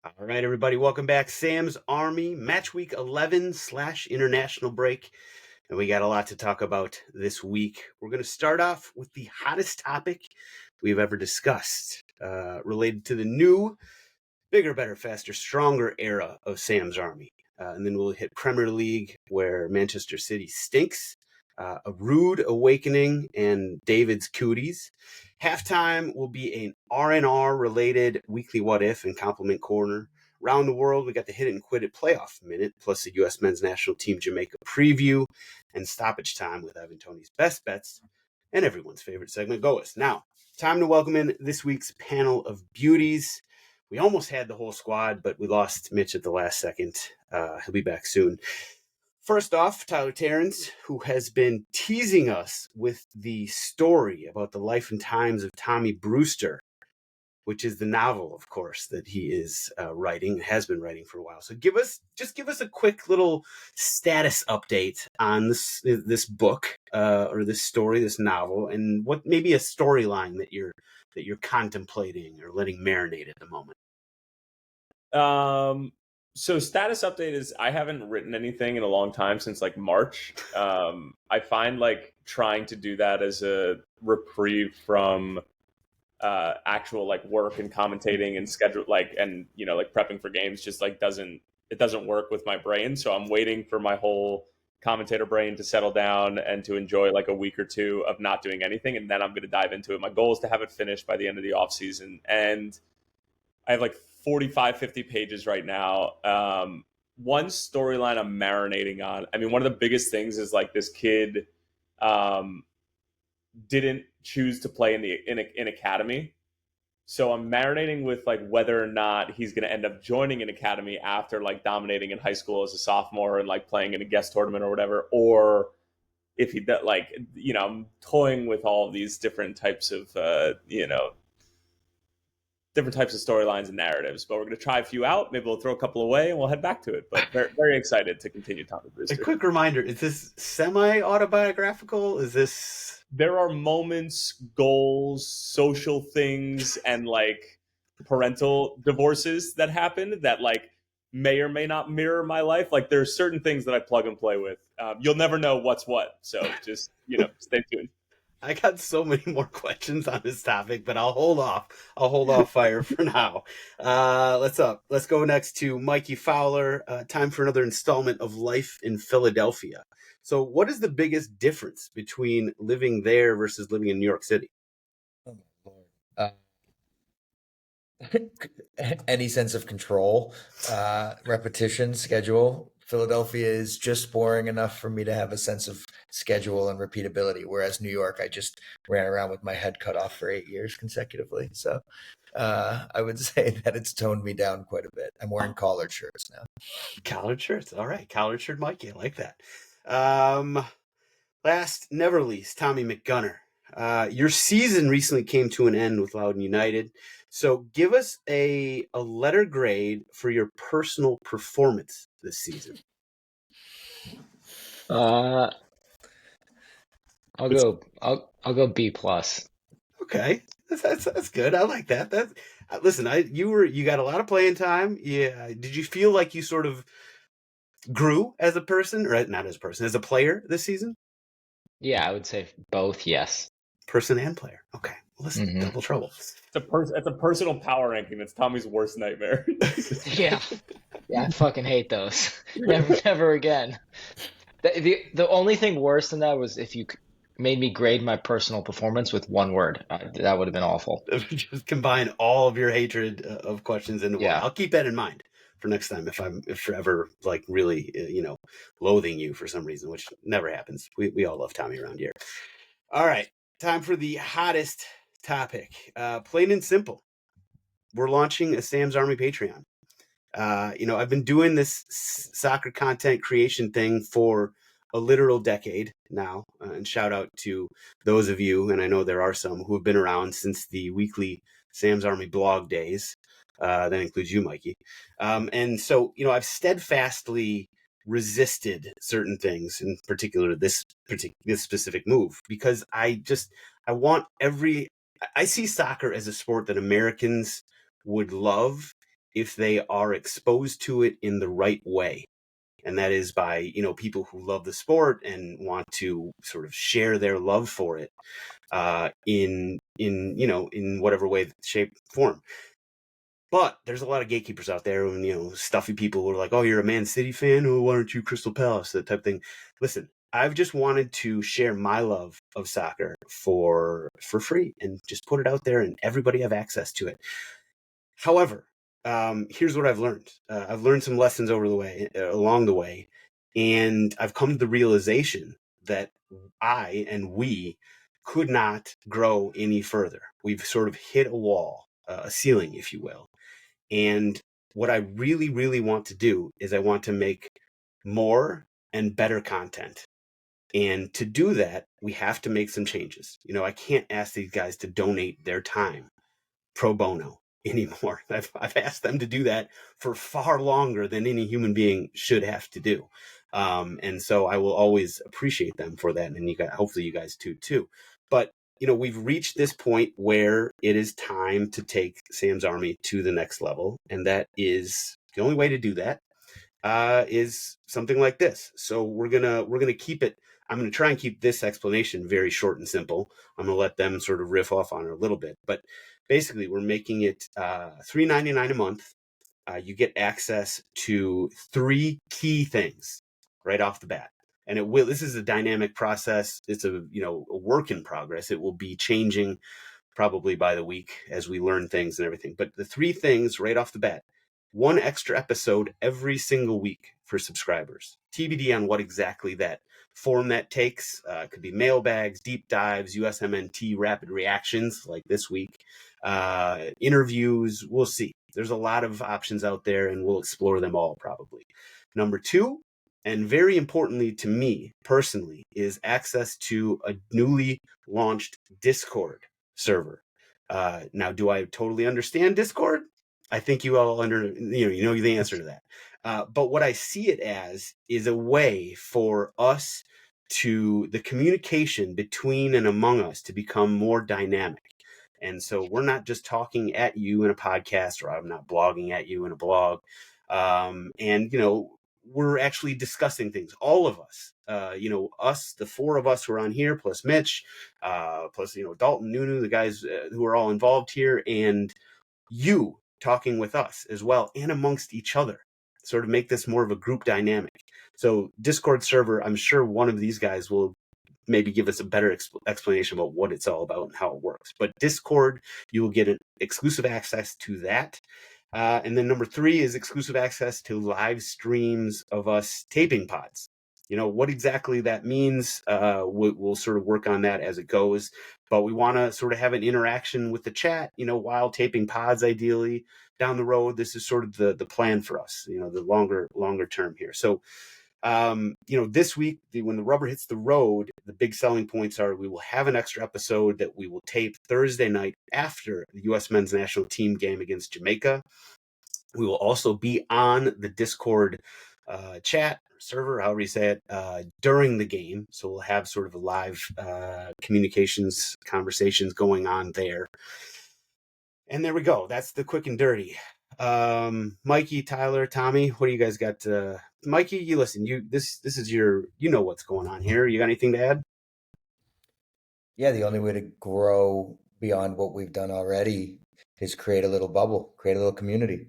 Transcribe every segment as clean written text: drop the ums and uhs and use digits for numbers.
All right, everybody, welcome back. Sam's Army, match week 11/international break. And we got a lot to talk about this week. We're going to start off with the hottest topic we've ever discussed, related to the new, bigger, better, faster, stronger era of Sam's Army. And then we'll hit Premier League, where Manchester City stinks, a rude awakening, and David's cooties. Halftime will be an R&R related weekly what if and compliment corner. Around the world, we got the Hit-It-N-Quit-It playoff minute, plus the U.S. men's national team Jamaica preview, and stoppage time with Evan Toney's best bets, and everyone's favorite segment, GOAWs. Now, time to welcome in this week's panel of beauties. We almost had the whole squad, but we lost Mitch at the last second. He'll be back soon. First off, Tyler Terrence, who has been teasing us with the story about the life and times of Tommy Brewster, which is the novel, of course, that he is writing, has been writing for a while. So give us a quick little status update on this book or this story, this novel, and what maybe a storyline that you're contemplating or letting marinate at the moment. So status update is I haven't written anything in a long time, since like March. I find like trying to do that as a reprieve from actual like work and commentating and schedule, like, and like prepping for games just like doesn't work with my brain. So I'm waiting for my whole commentator brain to settle down and to enjoy like a week or two of not doing anything, and then I'm going to dive into it. My goal is to have it finished by the end of the off season, and I have like 45-50 pages right now. One storyline I'm marinating on, I mean, one of the biggest things is like this kid didn't choose to play in academy. So I'm marinating with like whether or not he's going to end up joining an academy after like dominating in high school as a sophomore and like playing in a guest tournament or whatever, or if he like, I'm toying with all of these different types of different types of storylines and narratives, but we're going to try a few out. Maybe we'll throw a couple away and we'll head back to it. But very, very excited to continue Tommy Brewster. A quick reminder, is this semi-autobiographical? Is this... There are moments, goals, social things, and like parental divorces that happen that like may or may not mirror my life. Like there's certain things that I plug and play with. You'll never know what's what. So just, stay tuned. I got so many more questions on this topic, but I'll hold off. I'll hold off fire for now. Let's go next to Mikey Fowler. Time for another installment of Life in Philadelphia. So what is the biggest difference between living there versus living in New York City? Oh, my Lord. Any sense of control, repetition, schedule. Philadelphia is just boring enough for me to have a sense of schedule and repeatability, whereas New York, I just ran around with my head cut off for 8 years consecutively. So I would say that it's toned me down quite a bit. I'm wearing collared shirts now. Collared shirts. All right. Collared shirt Mikey. I like that. Last, never least, Tommy McGunner. Your season recently came to an end with Loudoun United. So give us a letter grade for your personal performance this season. I'll go B plus. Okay, that's good. I like that. Listen, you got a lot of playing time. Yeah. Did you feel like you sort of grew as a person, or not as a person, as a player this season? Yeah, I would say both. Yes. Person and player. Okay. Listen, double trouble. It's a personal power ranking. It's Tommy's worst nightmare. Yeah, I fucking hate those. Never again. The only thing worse than that was if you made me grade my personal performance with one word. That would have been awful. Just combine all of your hatred of questions into one. I'll keep that in mind for next time if ever like really loathing you for some reason, which never happens. We all love Tommy around here. All right, time for the hottest topic. Plain and simple, we're launching a Sam's Army Patreon. I've been doing this soccer content creation thing for a literal decade now, and shout out to those of you, and I know there are some, who have been around since the weekly Sam's Army blog days. That includes you, Mikey. And so, I've steadfastly resisted certain things, in particular this specific move, because I see soccer as a sport that Americans would love if they are exposed to it in the right way. And that is by, you know, people who love the sport and want to sort of share their love for it in you know, in whatever way, shape, form. But there's a lot of gatekeepers out there, and, you know, stuffy people who are like, "Oh, you're a Man City fan? Oh, why aren't you Crystal Palace?" That type of thing. Listen, I've just wanted to share my love of soccer for free and just put it out there, and everybody have access to it. However, here's what I've learned. I've learned some lessons along the way, and I've come to the realization that I and we could not grow any further. We've sort of hit a wall, a ceiling, if you will. And what I really, really want to do is I want to make more and better content. And to do that, we have to make some changes. You know, I can't ask these guys to donate their time pro bono anymore. I've asked them to do that for far longer than any human being should have to do. And so I will always appreciate them for that. And hopefully you guys too. But, you know, we've reached this point where it is time to take Sam's Army to the next level. And that is the only way to do that is something like this. So we're gonna keep it. I'm gonna try and keep this explanation very short and simple. I'm gonna let them sort of riff off on it a little bit, but basically we're making it $3.99 a month. You get access to 3 key things right off the bat, and this is a dynamic process. It's a work in progress. It will be changing probably by the week as we learn things and everything. But the 3 things right off the bat: 1 extra episode every single week for subscribers. TBD on what exactly that form that takes. It could be mailbags, deep dives, USMNT rapid reactions like this week, interviews. We'll see. There's a lot of options out there, and we'll explore them all probably. Number 2, and very importantly to me personally, is access to a newly launched Discord server. Now, do I totally understand Discord? I think you all you know the answer to that. But what I see it as is a way for us the communication between and among us to become more dynamic. And so we're not just talking at you in a podcast, or I'm not blogging at you in a blog. And, you know, we're actually discussing things, all of us, us, the 4 of us who are on here, plus Mitch, plus, you know, Dalton, Nunu, the guys who are all involved here, and you talking with us as well, and amongst each other, sort of make this more of a group dynamic. So Discord server, I'm sure one of these guys will maybe give us a better explanation about what it's all about and how it works. But Discord, you will get an exclusive access to that. And then number 3 is exclusive access to live streams of us taping pods. You know, what exactly that means, we'll sort of work on that as it goes. But we want to sort of have an interaction with the chat, you know, while taping pods, ideally down the road. This is sort of the plan for us, you know, the longer term here. So, you know, this week, when the rubber hits the road, the big selling points are we will have an extra episode that we will tape Thursday night after the U.S. men's national team game against Jamaica. We will also be on the Discord chat server, however you say it, during the game. So we'll have sort of a live conversations going on there. And there we go. That's the quick and dirty. Mikey, Tyler, Tommy, what do you guys got? Mikey, you listen. This is you know what's going on here. You got anything to add? Yeah, the only way to grow beyond what we've done already is create a little bubble, create a little community.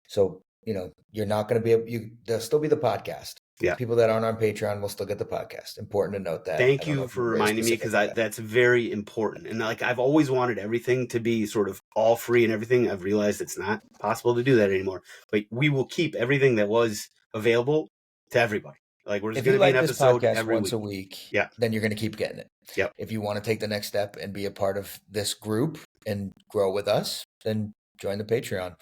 So, you know, you're not going to be there'll still be the podcast. Yeah. People that aren't on Patreon will still get the podcast. Important to note that. Thank you for reminding me, because that's very important. And like, I've always wanted everything to be sort of all free and everything. I've realized it's not possible to do that anymore. But we will keep everything that was available to everybody. Like, we're just going to be an episode every once week. a week. Yeah. Then you're going to keep getting it. Yep. If you want to take the next step and be a part of this group and grow with us, then join the Patreon.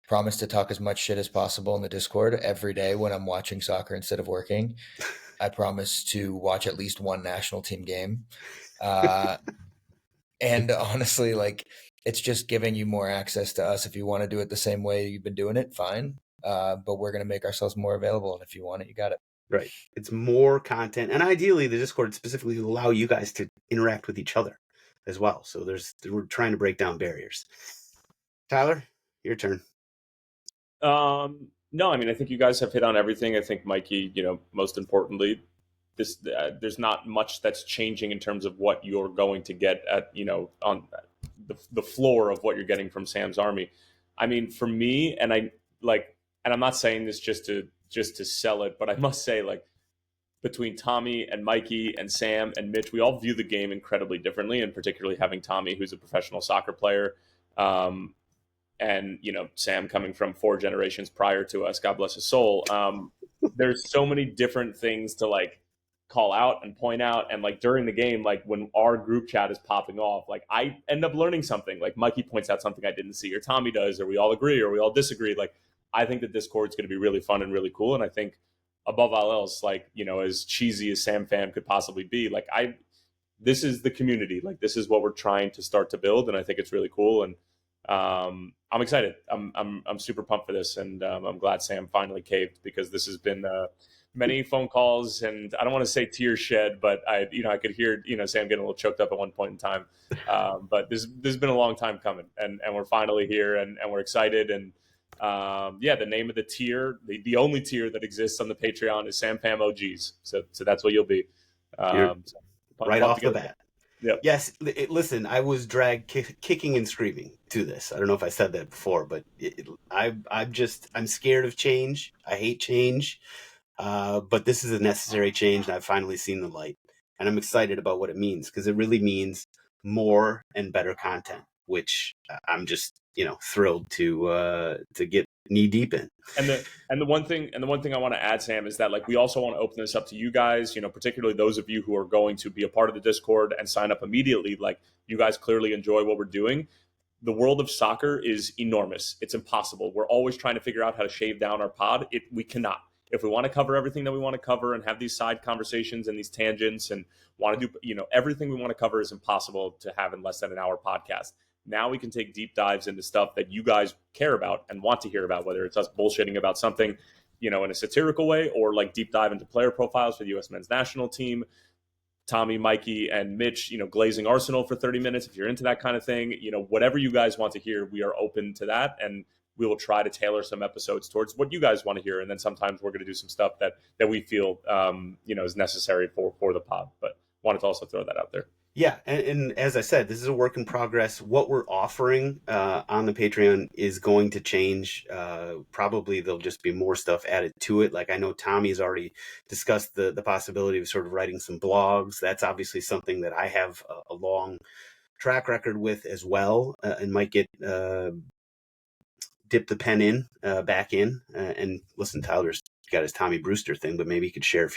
Promise to talk as much shit as possible in the Discord every day when I'm watching soccer instead of working. I promise to watch at least 1 national team game. And honestly, like, it's just giving you more access to us. If you want to do it the same way you've been doing it, fine. But we're going to make ourselves more available. And if you want it, you got it. Right. It's more content. And ideally, the Discord specifically will allow you guys to interact with each other as well. So we're trying to break down barriers. Tyler, your turn. No, I mean, I think you guys have hit on everything. I think Mikey, most importantly, there's not much that's changing in terms of what you're going to get at, on the floor of what you're getting from Sam's Army. I mean, for me, and I'm not saying this just to sell it, but I must say, like, between Tommy and Mikey and Sam and Mitch, we all view the game incredibly differently, and particularly having Tommy, who's a professional soccer player, and Sam coming from 4 generations prior to us, God bless his soul. There's so many different things to like call out and point out, and like during the game, like when our group chat is popping off, like I end up learning something. Like Mikey points out something I didn't see, or Tommy does, or we all agree, or we all disagree. Like I think that Discord's going to be really fun and really cool, and I think above all else, like as cheesy as Sam Fam could possibly be, like this is the community. Like this is what we're trying to start to build, and I think it's really cool. And I'm excited. I'm super pumped for this, and I'm glad Sam finally caved, because this has been many phone calls, and I don't want to say tears shed, but I could hear Sam getting a little choked up at one point in time. But this has been a long time coming, and we're finally here, and we're excited. And the name of the tier, the only tier that exists on the Patreon, is Sam Pam OGs. So that's what you'll be. Right off the bat. Yep. Yes, listen, I was dragged kicking and screaming to this. I don't know if I said that before, but I'm scared of change. I hate change, but this is a necessary change, and I've finally seen the light. And I'm excited about what it means, because it really means more and better content, which I'm just thrilled to get knee deep in. And the one thing I want to add, Sam, is that like we also want to open this up to you guys, particularly those of you who are going to be a part of the Discord and sign up immediately. Like you guys clearly enjoy what we're doing. The world of soccer is enormous. It's impossible. We're always trying to figure out how to shave down our pod. We cannot. If we want to cover everything that we want to cover and have these side conversations and these tangents and want to do, everything we want to cover is impossible to have in less than an hour podcast. Now we can take deep dives into stuff that you guys care about and want to hear about, whether it's us bullshitting about something, in a satirical way, or like deep dive into player profiles for the U.S. men's national team. Tommy, Mikey, and Mitch, glazing Arsenal for 30 minutes. If you're into that kind of thing, whatever you guys want to hear, we are open to that. And we will try to tailor some episodes towards what you guys want to hear. And then sometimes we're going to do some stuff that we feel, is necessary for the pod. But wanted to also throw that out there. Yeah, and as I said, this is a work in progress. What we're offering on the Patreon is going to change. Probably there'll just be more stuff added to it. Like I know Tommy's already discussed the possibility of sort of writing some blogs. That's obviously something that I have a long track record with as well, and might get dip the pen back in. And listen, Tyler's got his Tommy Brewster thing, but maybe he could share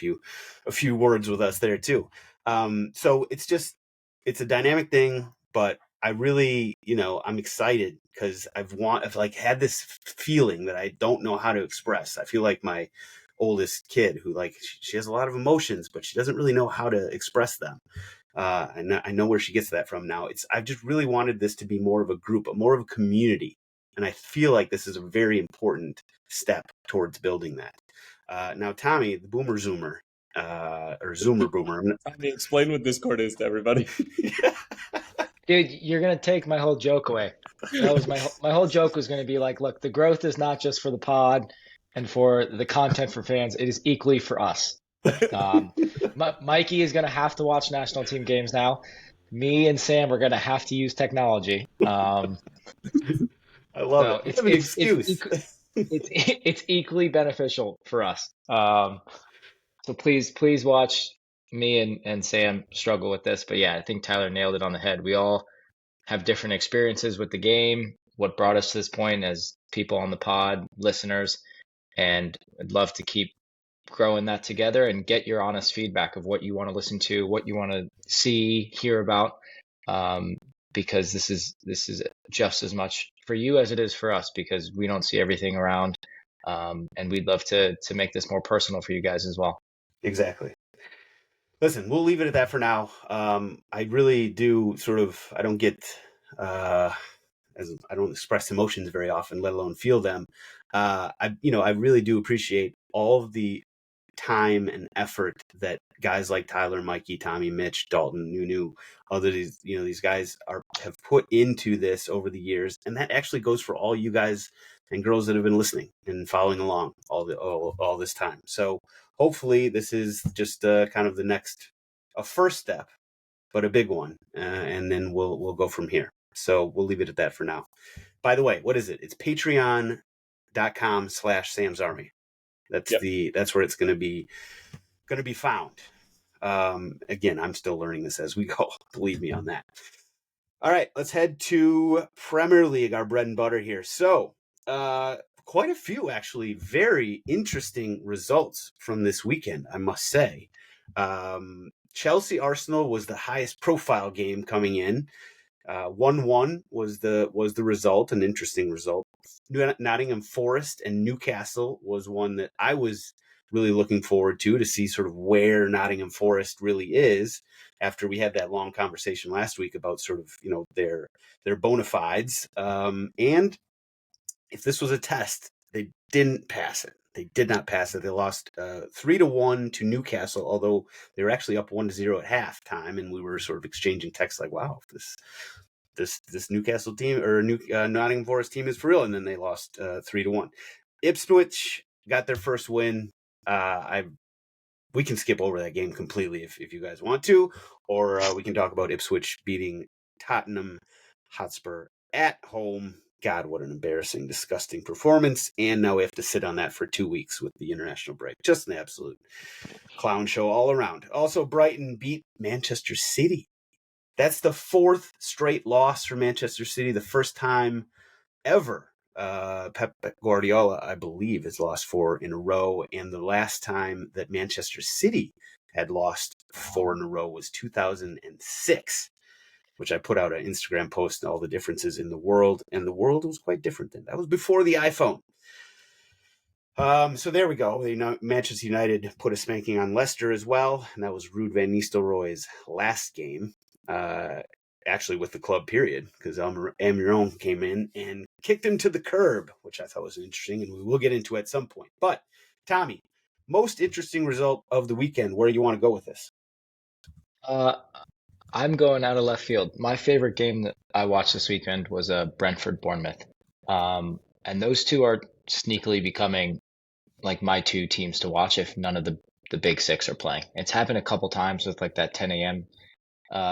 a few words with us there too. So it's a dynamic thing, but I really, I'm excited because I've had this feeling that I don't know how to express. I feel like my oldest kid who she has a lot of emotions, but she doesn't really know how to express them. And I know where she gets that from now. I've just really wanted this to be more of a group, more of a community. And I feel like this is a very important step towards building that. Now, Tommy, the Boomer Zoomer, or Zoomer Boomer. Explain what Discord is to everybody. Dude, you're gonna take my whole joke away. That was my whole joke was gonna be like, look, the growth is not just for the pod and for the content for fans; it is equally for us. Mikey is gonna have to watch national team games now. Me and Sam are gonna have to use technology. I love it. It's an excuse. It's equally beneficial for us. So please watch me and Sam struggle with this. But yeah, I think Tyler nailed it on the head. We all have different experiences with the game, what brought us to this point as people on the pod, listeners, and I'd love to keep growing that together and get your honest feedback of what you want to listen to, what you want to see, hear about, because this is just as much for you as it is for us, because we don't see everything around, and we'd love to make this more personal for you guys as well. Exactly. Listen, we'll leave it at that for now. I really do I don't get, as I don't express emotions very often, let alone feel them. I really do appreciate all of the time and effort that guys like Tyler, Mikey, Tommy, Mitch, Dalton, Nunu, these guys have put into this over the years. And that actually goes for all you guys and girls that have been listening and following along all this time. So hopefully this is just kind of a first step, but a big one, and then we'll go from here. So we'll leave it at that for now. By the way, what is it? It's patreon.com/Sam's Army. That's where it's going to be found. Again, I'm still learning this as we go. Believe me on that. All right, let's head to Premier League, our bread and butter here. So, quite a few actually very interesting results from this weekend, I must say. Chelsea Arsenal was the highest profile game coming in. 1-1 was the result, an interesting result. Nottingham Forest and Newcastle was one that I was really looking forward to see sort of where Nottingham Forest really is after we had that long conversation last week about sort of, their bona fides. And if this was a test, they didn't pass it. They did not pass it. They lost 3-1 to Newcastle, although they were actually up 1-0 at halftime, and we were sort of exchanging texts like, "Wow, this Newcastle team or Nottingham Forest team is for real." And then they lost 3-1. Ipswich got their first win. We can skip over that game completely if you guys want to, or we can talk about Ipswich beating Tottenham Hotspur at home. God, what an embarrassing, disgusting performance. And now we have to sit on that for 2 weeks with the international break. Just an absolute clown show all around. Also, Brighton beat Manchester City. That's the 4th straight loss for Manchester City, the first time ever. Pep Guardiola, I believe, has lost 4 in a row. And the last time that Manchester City had lost 4 in a row was 2006. Which I put out an Instagram post on all the differences in the world, and the world was quite different then. That was before the iPhone. So there we go. Manchester United put a spanking on Leicester as well, and that was Ruud van Nistelrooy's last game, actually with the club period, because Almiron came in and kicked him to the curb, which I thought was interesting, and we will get into at some point. But, Tommy, most interesting result of the weekend, where do you want to go with this? I'm going out of left field. My favorite game that I watched this weekend was Brentford-Bournemouth. And those two are sneakily becoming like my 2 teams to watch if none of the big 6 are playing. It's happened a couple times with like that 10 a.m.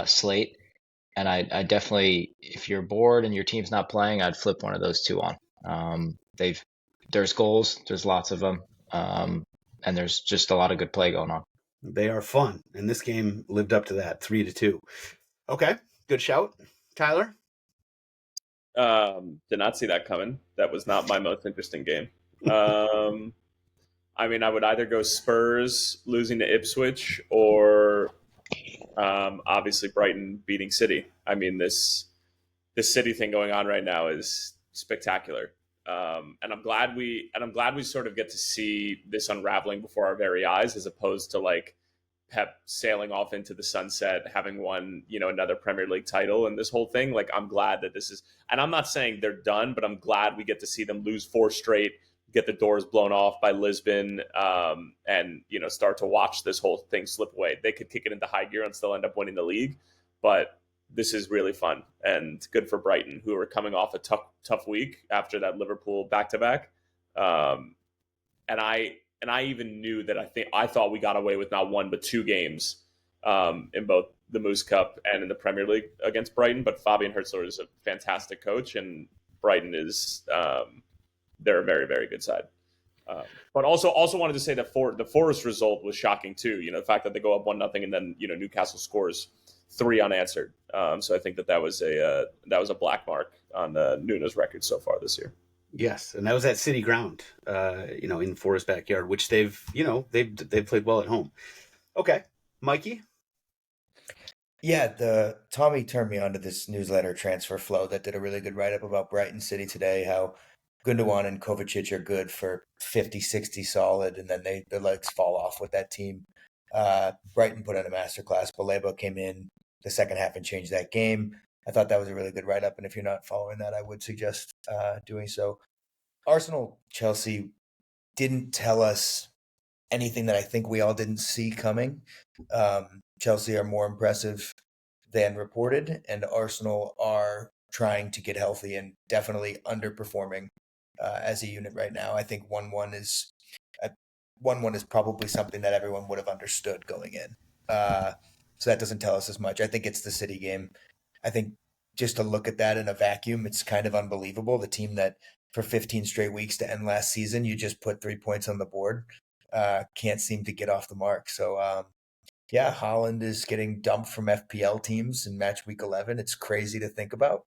Slate. And I definitely, if you're bored and your team's not playing, I'd flip one of those 2 on. There's goals, there's lots of them. And there's just a lot of good play going on. They are fun, and this game lived up to that, 3-2. Okay, good shout. Tyler? Did not see that coming. That was not my most interesting game. I mean, I would either go Spurs losing to Ipswich or obviously Brighton beating City. I mean, this City thing going on right now is spectacular. And I'm glad we sort of get to see this unraveling before our very eyes, as opposed to like Pep sailing off into the sunset, having won, another Premier League title and this whole thing. Like, I'm glad that this is, and I'm not saying they're done, but I'm glad we get to see them lose 4 straight, get the doors blown off by Lisbon, and, start to watch this whole thing slip away. They could kick it into high gear and still end up winning the league, but this is really fun and good for Brighton, who are coming off a tough week after that Liverpool back-to-back. And I even knew that I thought we got away with not 1 but 2 games in both the Moose Cup and in the Premier League against Brighton. But Fabian Hertzler is a fantastic coach, and Brighton is they're a very, very good side. But also wanted to say that the Forest result was shocking too. The fact that they go up 1-0 and then Newcastle scores 3 unanswered. So I think that was a black mark on Nuno's record so far this year. Yes, and that was at City Ground, in Forest backyard, which they've played well at home. Okay, Mikey. Yeah, Tommy turned me on to this newsletter, Transfer Flow, that did a really good write-up about Brighton City today, how Gundogan and Kovacic are good for 50, 60 solid, and then their legs fall off with that team. Brighton put in a masterclass. Baleba came in the second half and changed that game. I thought that was a really good write-up, and if you're not following that, I would suggest doing so. Arsenal-Chelsea didn't tell us anything that I think we all didn't see coming. Chelsea are more impressive than reported, and Arsenal are trying to get healthy and definitely underperforming as a unit right now. I think 1-1 is 1-1 is probably something that everyone would have understood going in. So that doesn't tell us as much. I think it's the City game. I think just to look at that in a vacuum, it's kind of unbelievable. The team that for 15 straight weeks to end last season, you just put 3 points on the board, can't seem to get off the mark. So, yeah, Holland is getting dumped from FPL teams in match week 11. It's crazy to think about.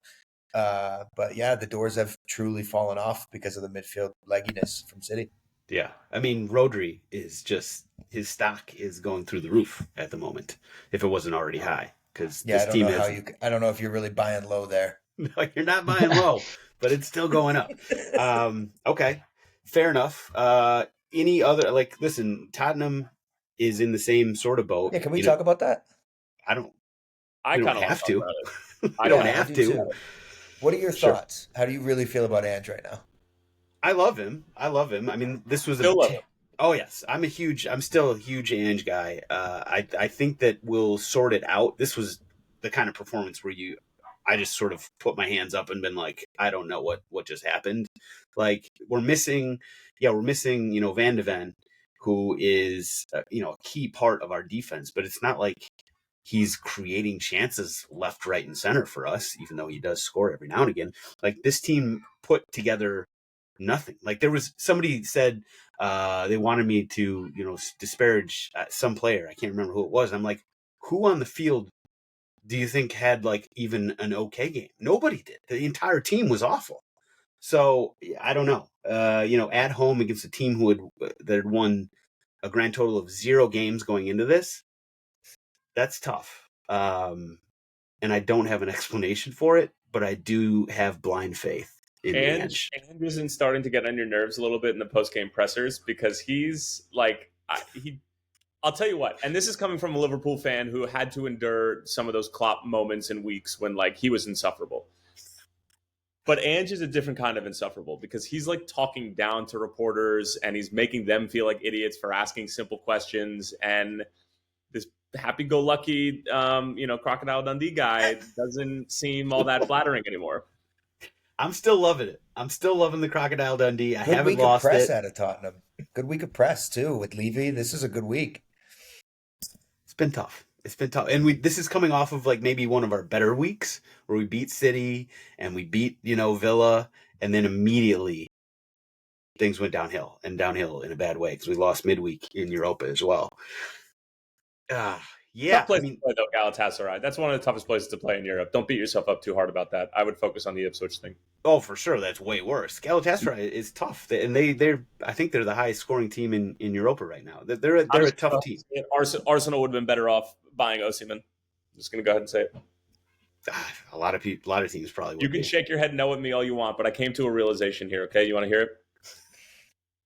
But yeah, the doors have truly fallen off because of the midfield legginess from City. Yeah. I mean, Rodri is just, his stock is going through the roof at the moment, if it wasn't already high. Because this team has. I don't know if you're really buying low there. No, you're not buying low, but it's still going up. Okay. Fair enough. Any other, like, listen, Tottenham is in the same sort of boat. Yeah, can we talk about that? I don't have to. I don't have to. Too. What are your thoughts? How do you really feel about Ange right now? I love him. I mean, this was oh yes, I'm still a huge Ange guy. I think that we'll sort it out. This was the kind of performance where I just sort of put my hands up and been like, I don't know what just happened. Like we're missing, Van de Ven, who is a key part of our defense, but it's not like he's creating chances left, right, and center for us, even though he does score every now and again. Like this team put together nothing. Like there was somebody said they wanted me to, disparage some player. I can't remember who it was. I'm like, who on the field do you think had like even an okay game? Nobody did. The entire team was awful. So I don't know. At home against a team that had won a grand total of 0 games going into this, that's tough. And I don't have an explanation for it, but I do have blind faith in Ange. Ange isn't starting to get on your nerves a little bit in the post-game pressers because he's like, I'll tell you what, and this is coming from a Liverpool fan who had to endure some of those Klopp moments and weeks when like he was insufferable. But Ange is a different kind of insufferable because he's like talking down to reporters and he's making them feel like idiots for asking simple questions. And this happy-go-lucky, Crocodile Dundee guy doesn't seem all that flattering anymore. I'm still loving it. I'm still loving the Crocodile Dundee. I haven't lost it. Good week of press out of Tottenham. Good week of press, too, with Levy. This is a good week. It's been tough. And this is coming off of like maybe one of our better weeks where we beat City and we beat, Villa. And then immediately things went downhill in a bad way because we lost midweek in Europa as well. Yeah. Tough place to play, though, Galatasaray. That's one of the toughest places to play in Europe. Don't beat yourself up too hard about that. I would focus on the Ipswich thing. Oh, for sure. That's way worse. Galatasaray is tough. And I think they're the highest scoring team in Europa right now. They're a tough team. Arsenal would have been better off buying Osimhen. I'm just going to go ahead and say it. A lot of teams probably would. You can shake your head no with me all you want, but I came to a realization here, okay? You want to hear it?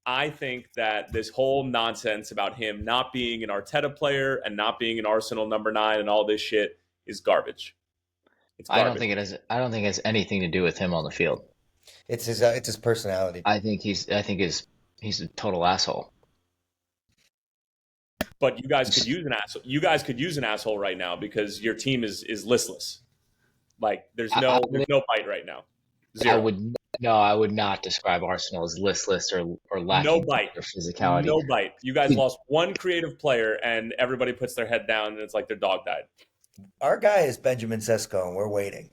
I think that this whole nonsense about him not being an Arteta player and not being an Arsenal number 9 and all this shit is garbage. It's garbage. I don't think it has anything to do with him on the field. It's his personality. I think he's a total asshole. But you guys could use an asshole. You guys could use an asshole right now because your team is listless. Like there's no bite right now. Zero. I would not describe Arsenal as listless or lacking or physicality. No bite. You guys lost one creative player and everybody puts their head down and it's like their dog died. Our guy is Benjamin Sesko and we're waiting.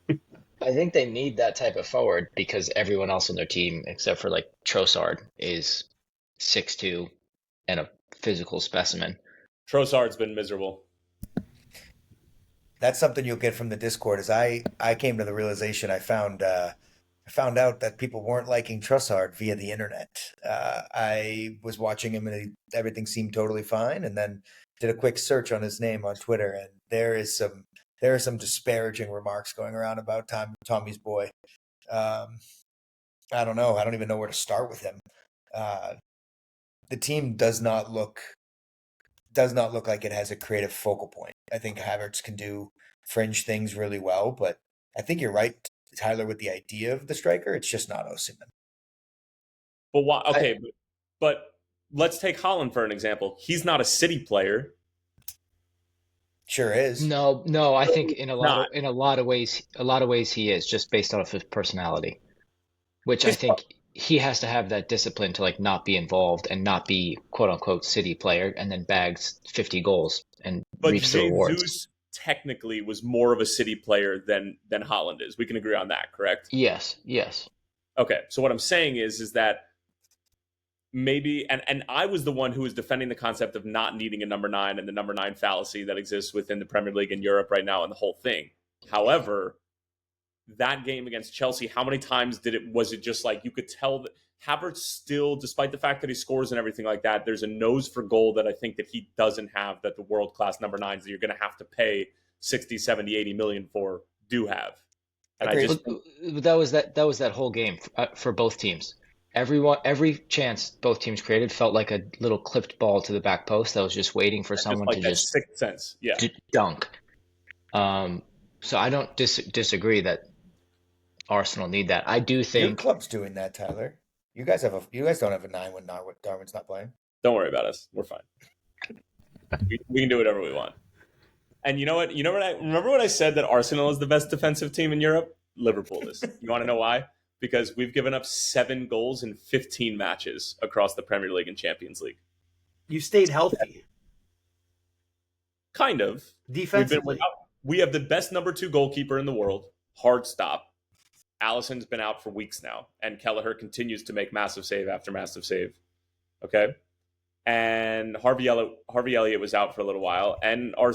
I think they need that type of forward because everyone else on their team, except for like Trossard, is 6'2" and a physical specimen. Trossard's been miserable. That's something you'll get from the Discord. As I came to the realization, I found out that people weren't liking Trossard via the internet. I was watching him and everything seemed totally fine, and then did a quick search on his name on Twitter, and there are some disparaging remarks going around about Tommy's boy. I don't know. I don't even know where to start with him. The team does not look like it has a creative focal point. I think Havertz can do fringe things really well, but I think you're right, Tyler, with the idea of the striker. It's just not Osimhen. But why? Okay, but let's take Haaland for an example. He's not a City player. Sure is. No. I think in a lot of ways he is, just based off his personality. which I think he has to have that discipline to like not be involved and not be quote unquote city player and then bags 50 goals and But reaps the rewards. Jesus technically was more of a city player than Haaland is. We can agree on that, correct? Yes. Okay, so what I'm saying is that maybe, and I was the one who was defending the concept of not needing a number 9 and the number 9 fallacy that exists within the Premier League in Europe right now and the whole thing. However, that game against Chelsea, how many times was it just like you could tell that Havertz still, despite the fact that he scores and everything like that, there's a nose for goal that I think that he doesn't have, that the world-class number 9s that you're going to have to pay 60, 70, 80 million for do have. And I just that was that whole game for both teams. Every chance both teams created felt like a little clipped ball to the back post that was just waiting for someone like to just sixth sense, dunk. So I don't disagree that Arsenal need that. I do think your club's doing that, Tyler. You guys don't have a 9 when Darwin's not playing. Don't worry about us. We're fine. We can do whatever we want. And you know what? Remember when I said that Arsenal is the best defensive team in Europe? Liverpool is. You want to know why? Because we've given up 7 goals in 15 matches across the Premier League and Champions League. You stayed healthy. Kind of. Defensively. We have the best number 2 goalkeeper in the world. Hard stop. Alisson's been out for weeks now, and Kelleher continues to make massive save after massive save. Okay? And Harvey Elliott was out for a little while, and our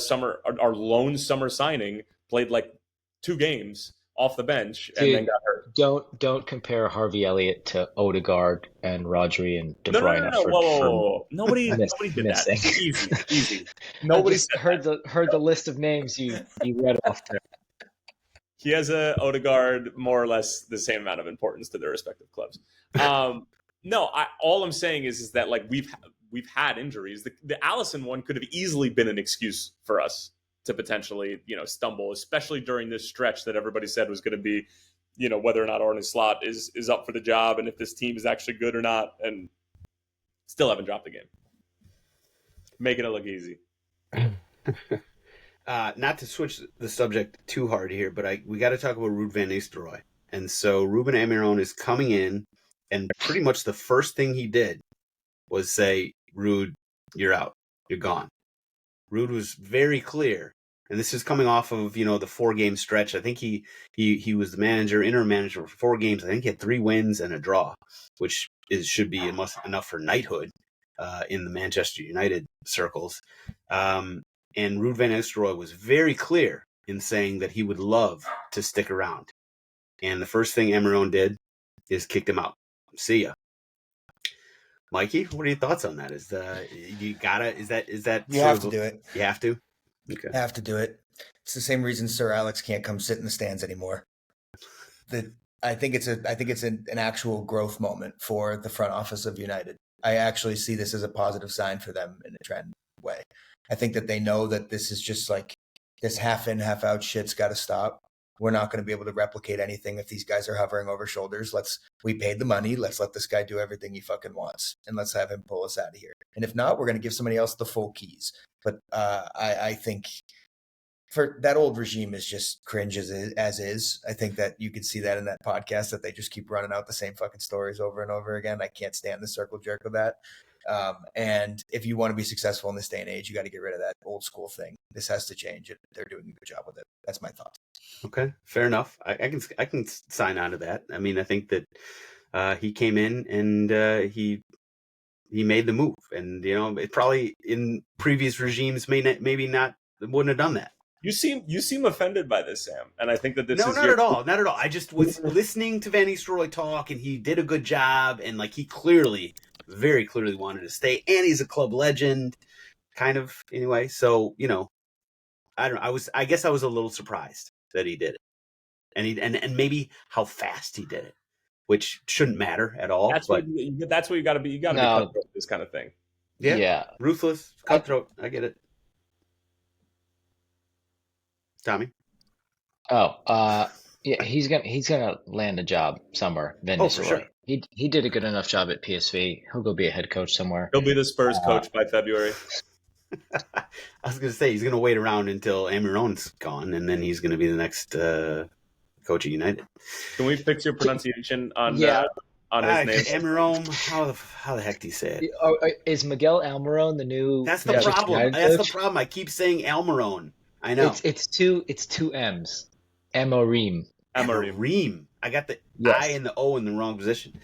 lone summer signing played like 2 games off the bench and then got hurt. Don't compare Harvey Elliott to Odegaard and Rodri and De Bruyne. No. Whoa. Nobody did that. Easy. Nobody heard the list of names you read off there. He has a Odegaard more or less the same amount of importance to their respective clubs. No, all I'm saying is that like we've had injuries. The Alisson one could have easily been an excuse for us to potentially, stumble, especially during this stretch that everybody said was going to be, whether or not Arne Slot is up for the job and if this team is actually good or not, and still haven't dropped the game. Making it look easy. Not to switch the subject too hard here, but we got to talk about Ruud van Nistelrooy. And so Ruben Almiron is coming in, and pretty much the first thing he did was say, Ruud, you're out. You're gone. Ruud was very clear. And this is coming off of, the 4-game stretch. I think he was the interim manager for 4 games. I think he had 3 wins and a draw, which should be enough for knighthood in the Manchester United circles. And Ruud van Nistelrooy was very clear in saying that he would love to stick around. And the first thing Almiron did is kicked him out. See ya. Mikey, what are your thoughts on that? You have to do it. You have to? Okay. Have to do it. It's the same reason Sir Alex can't come sit in the stands anymore. I think it's an actual growth moment for the front office of United. I actually see this as a positive sign for them in a trend way. I think that they know that this is just like this half in, half out shit's got to stop. We're not going to be able to replicate anything if these guys are hovering over shoulders. We paid the money. Let's let this guy do everything he fucking wants, and let's have him pull us out of here. And if not, we're going to give somebody else the full keys. But I think for that old regime is just cringe as is. I think that you can see that in that podcast that they just keep running out the same fucking stories over and over again. I can't stand the circle jerk of that. And if you want to be successful in this day and age, you got to get rid of that old school thing. This has to change, and they're doing a good job with it. That's my thoughts. Okay, fair enough. I can sign on to that. I mean, I think that he came in and he made the move, and it probably in previous regimes maybe not wouldn't have done that. You seem offended by this, Sam, and I think that this is not at all. I just was listening to Van Nistelrooy talk, and he did a good job, and like he very clearly wanted to stay, and he's a club legend, kind of anyway. So I don't know. I guess I was a little surprised that he did it, and maybe how fast he did it, which shouldn't matter at all. That's what you got to be. You got to be cutthroat with this kind of thing. Yeah. Ruthless, cutthroat. I get it. Tommy. Yeah, he's gonna land a job somewhere. Van Nistelrooy. For sure. He did a good enough job at PSV. He'll go be a head coach somewhere. He'll be the Spurs coach by February. I was going to say he's going to wait around until Almiron's gone, and then he's going to be the next coach coach of United. Can we fix your pronunciation on Yeah. on his name? Almiron, how the heck do you say it? Is Miguel Almiron the new? That's the Manchester problem. United That's the coach? problem. I keep saying Almiron. I know. It's two M's. Amorim. Amorim. I got the Yes. I and the O in the wrong position.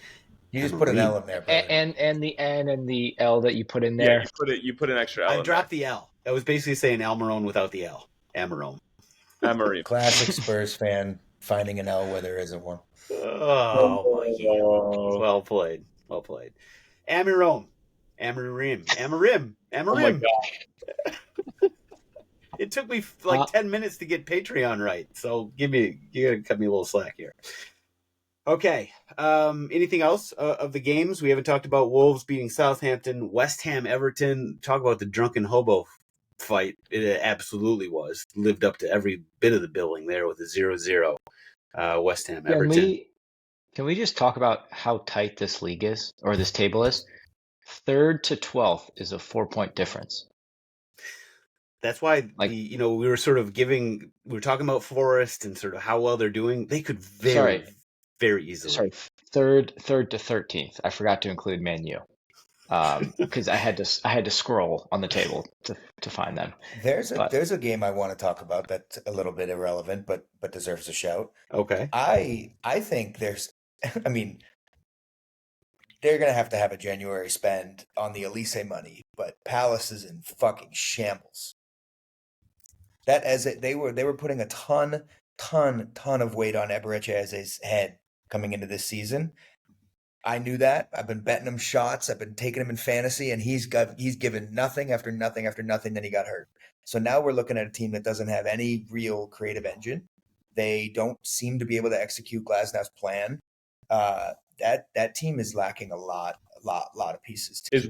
You just put an L in there, brother. And the N and the L that you put in Yeah, there. you put an extra L. I in dropped the L. I was basically saying Almiron without the L. Amorim. there. Amorim. Classic Spurs fan finding an L where there isn't one. Oh my God. Well played. Well played. Amorim. Amorim. Oh my God. It took me like 10 minutes to get Patreon right. So you gotta cut me a little slack here. Okay. Anything else of the games? We haven't talked about Wolves beating Southampton, West Ham, Everton. Talk about the drunken hobo fight. It absolutely was. Lived up to every bit of the billing there with a 0-0 West Ham, Everton. Can we just talk about how tight this league is, or this table is? 3rd to 12th is a 4-point difference. That's why we were sort of we were talking about Forest and sort of how well they're doing. They could very easily. Sorry, 3rd to 13th. I forgot to include Man U. Because I had to scroll on the table to find them. There's a game I want to talk about that's a little bit irrelevant, but deserves a shout. Okay. I think I mean, they're gonna have to have a January spend on the Elise money, but Palace is in fucking shambles. They were putting a ton of weight on Eberechi's head coming into this season. I knew that. I've been betting him shots. I've been taking him in fantasy, and he's given nothing after nothing after nothing. Then he got hurt. So now we're looking at a team that doesn't have any real creative engine. They don't seem to be able to execute Glasnow's plan. That team is lacking a lot of pieces. Is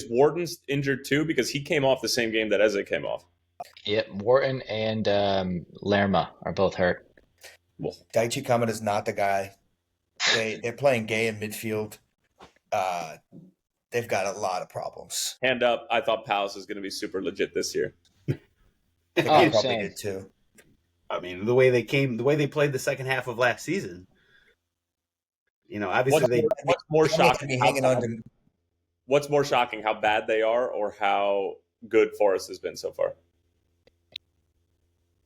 Wharton's injured too? Because he came off the same game that Eze came off. Yep, Wharton and Lerma are both hurt. Well, Daichi Kamada is not the guy. They're playing Gay in midfield. They've got a lot of problems. Hand up, I thought Palace was going to be super legit this year. They probably did too. I mean, the way they played the second half of last season. Obviously what's more shocking? What's more shocking, how bad they are, or how good Forest has been so far?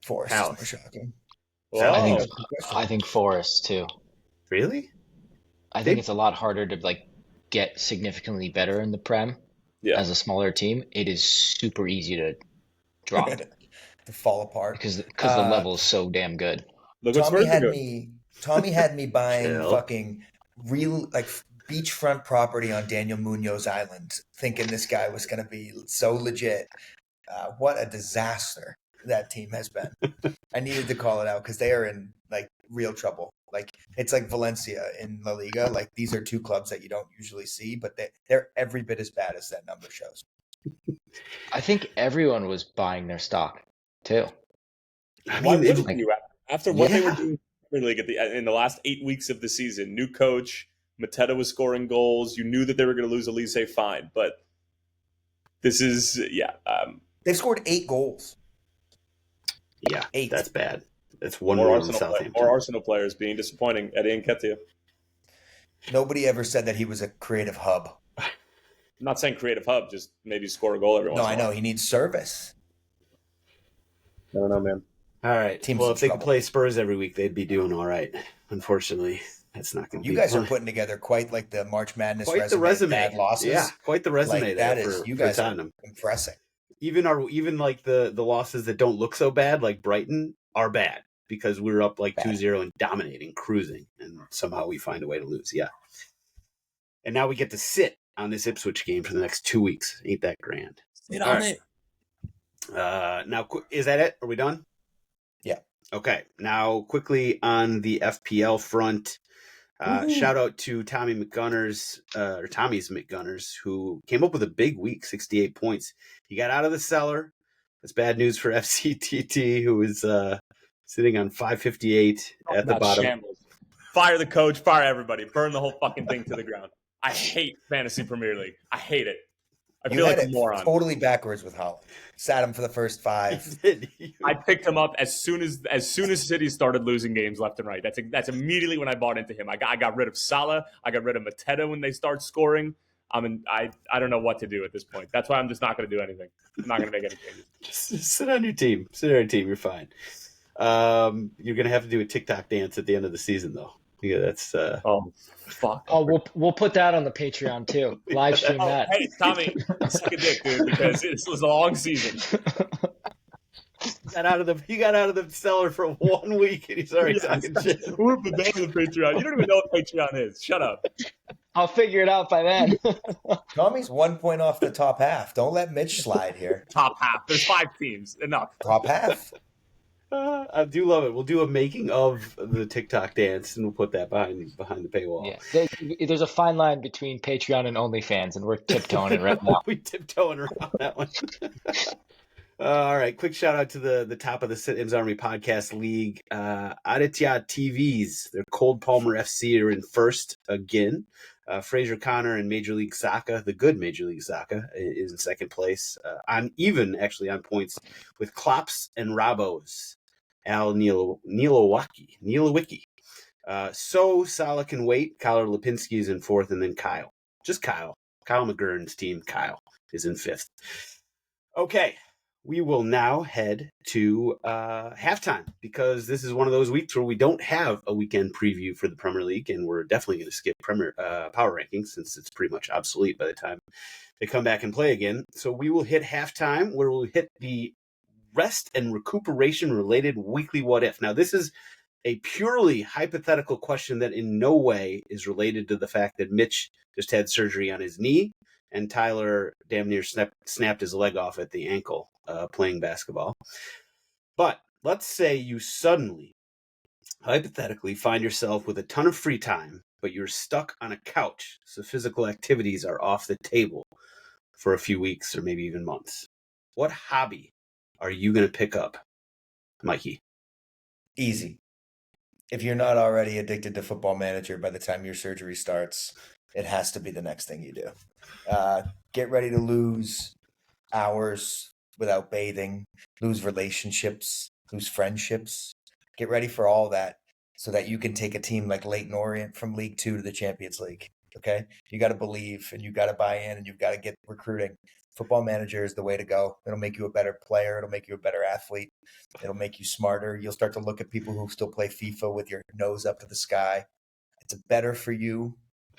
Forest is more shocking. Well, I think Forest too. Really? I think it's a lot harder to get significantly better in the Prem as a smaller team. It is super easy to drop to fall apart because the level is so damn good. Look, Tommy had me buying fucking real beachfront property on Daniel Munoz Island, thinking this guy was going to be so legit. What a disaster that team has been. I needed to call it out because they are in real trouble. It's like Valencia in La Liga. These are two clubs that you don't usually see, but they're every bit as bad as that number shows. I think everyone was buying their stock too. Why wouldn't you? After what they were doing in the Premier League in the last 8 weeks of the season, new coach, Mateta was scoring goals. You knew that they were going to lose Elise, fine, but this is they've scored 8 goals. Yeah, 8. That's bad. That's one more than Southampton. More Arsenal players being disappointing. Eddie Nketiah. Nobody ever said that he was a creative hub. I'm not saying creative hub, just maybe score a goal every once in a while. No, I know. He needs service. I don't know, man. All right. Teams if they could play Spurs every week, they'd be doing all right. Unfortunately, that's not going to be. You guys are putting together quite the March Madness quite the resume. Bad losses. Yeah, quite the resume you guys for are Tottenham. Impressive. Even the losses that don't look so bad, like Brighton, are bad because we're up 2-0 and dominating, cruising, and somehow we find a way to lose. Yeah. And now we get to sit on this Ipswich game for the next 2 weeks. Ain't that grand? Sit on it. Now, is that it? Are we done? Yeah. Okay. Now, quickly on the FPL front, shout out to Tommy's McGunners, who came up with a big week, 68 points. He got out of the cellar. That's bad news for FCTT, who is sitting on 558 at the bottom. Shambles. Fire the coach, fire everybody, burn the whole fucking thing to the ground. I hate Fantasy Premier League. I hate it. I You feel had like a it moron. totally backwards with Holland. Sat him for the first 5. I picked him up as soon as City started losing games left and right. That's immediately when I bought into him. I got rid of Salah. I got rid of Mateta when they start scoring. I don't know what to do at this point. That's why I'm just not going to do anything. I'm not going to make any changes. Just sit on your team. Sit on your team. You're fine. You're gonna have to do a TikTok dance at the end of the season, though. Yeah, that's. Oh, fuck. Oh, we'll put that on the Patreon too. Live stream that. Hey, Tommy, suck a dick, dude, because this was a long season. You got out of the cellar for 1 week, and he's already talking shit. We're the band of the Patreon. You don't even know what Patreon is. Shut up. I'll figure it out by then. Tommy's 1 point off the top half. Don't let Mitch slide here. Top half. There's 5 teams. Enough. Top half. I do love it. We'll do a making of the TikTok dance, and we'll put that behind the paywall. Yeah, there's a fine line between Patreon and OnlyFans, and we're tiptoeing right now. We tiptoeing around that one. All right, quick shout out to the top of the Sit-Im's Army Podcast League. Aditya TVs, their Cold Palmer FC are in first again. Fraser Connor and Major League Soccer, the good Major League Soccer, is in second place. On points with Klops and Robos. Al Neilowicki. So Salah can wait. Kyler Lipinski is in fourth, and then Kyle. Just Kyle. Kyle McGurn's team, Kyle, is in fifth. Okay, we will now head to halftime, because this is one of those weeks where we don't have a weekend preview for the Premier League, and we're definitely going to skip Premier Power Rankings since it's pretty much obsolete by the time they come back and play again. So we will hit halftime, where we'll hit the rest and recuperation-related weekly what if. Now, this is a purely hypothetical question that in no way is related to the fact that Mitch just had surgery on his knee and Tyler damn near snapped his leg off at the ankle playing basketball. But let's say you suddenly, hypothetically, find yourself with a ton of free time, but you're stuck on a couch, so physical activities are off the table for a few weeks or maybe even months. What hobby are you going to pick up, Mikey? Easy. If you're not already addicted to Football Manager by the time your surgery starts, it has to be the next thing you do. Get ready to lose hours without bathing, lose relationships, lose friendships. Get ready for all that so that you can take a team like Leyton Orient from League 2 to the Champions League. Okay? You got to believe, and you got to buy in, and you've got to get recruiting. Football Manager is the way to go. It'll make you a better player. It'll make you a better athlete. It'll make you smarter. You'll start to look at people who still play FIFA with your nose up to the sky. It's better for you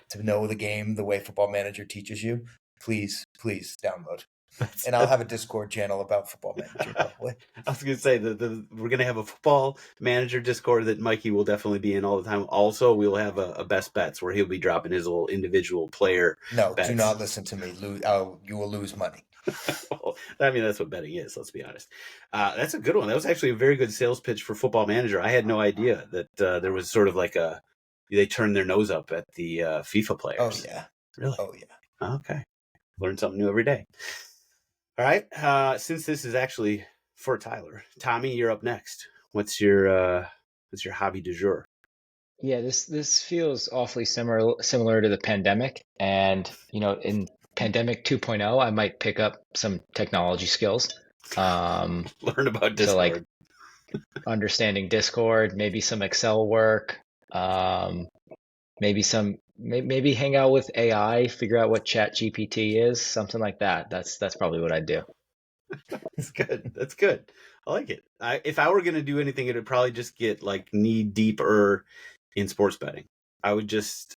to know the game the way Football Manager teaches you. Please download. And I'll have a Discord channel about Football Manager, probably. I was going to say, we're going to have a Football Manager Discord that Mikey will definitely be in all the time. Also, we'll have a best bets where he'll be dropping his little individual player bets. Do not listen to me. You will lose money. Well, I mean, that's what betting is, let's be honest. That's a good one. That was actually a very good sales pitch for Football Manager. I had no idea that there was sort of like they turned their nose up at the FIFA players. Oh, yeah. Really? Oh, yeah. Okay. Learn something new every day. All right. Since this is actually for Tyler, Tommy, you're up next. What's your hobby du jour? Yeah, this feels awfully similar to the pandemic, and in Pandemic 2.0, I might pick up some technology skills. Learn about Discord. So like understanding Discord, maybe some Excel work, maybe hang out with AI, figure out what ChatGPT is, something like that. That's probably what I'd do. That's good. That's good. I like it. If I were going to do anything, it would probably just get like knee deeper in sports betting. I would just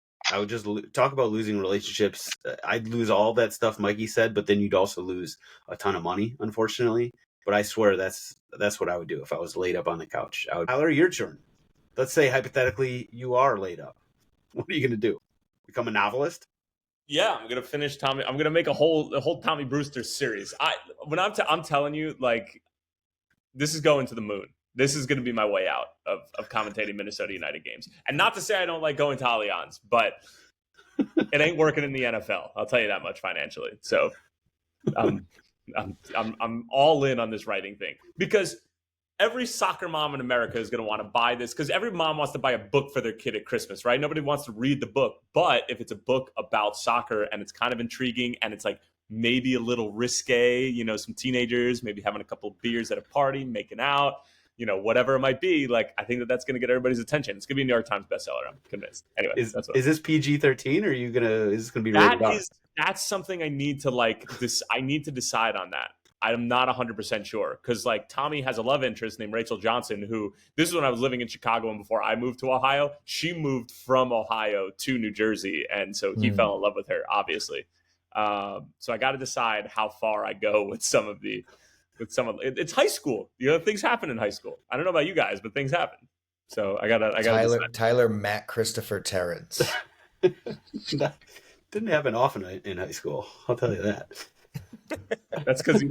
talk about losing relationships. I'd lose all that stuff Mikey said, but then you'd also lose a ton of money, unfortunately. But I swear that's what I would do if I was laid up on the couch. Tyler, your turn. Let's say hypothetically you are laid up. What are you going to do? Become a novelist? Yeah, I'm gonna finish Tommy. I'm gonna make a whole Tommy Brewster series. I'm telling you, like, this is going to the moon. This is gonna be my way out of commentating Minnesota United games. And not to say I don't like going to Allianz, but it ain't working in the NFL. I'll tell you that much financially. So I'm all in on this writing thing, because every soccer mom in America is going to want to buy this, because every mom wants to buy a book for their kid at Christmas, right? Nobody wants to read the book. But if it's a book about soccer and it's kind of intriguing and it's like maybe a little risque, some teenagers, maybe having a couple of beers at a party, making out, whatever it might be. Like, I think that's going to get everybody's attention. It's going to be a New York Times bestseller. I'm convinced. Anyway, Is that's what is this PG-13 or is this going to be rated R? That's something I need to I need to decide on that. I'm not 100% sure because Tommy has a love interest named Rachel Johnson, who this is when I was living in Chicago and before I moved to Ohio. She moved from Ohio to New Jersey, and so he fell in love with her, obviously. So I got to decide how far I go with some of it's high school. Things happen in high school. I don't know about you guys, but things happen. So I gotta Tyler Matt Christopher Terrence. That didn't happen often in high school. I'll tell you that. That's because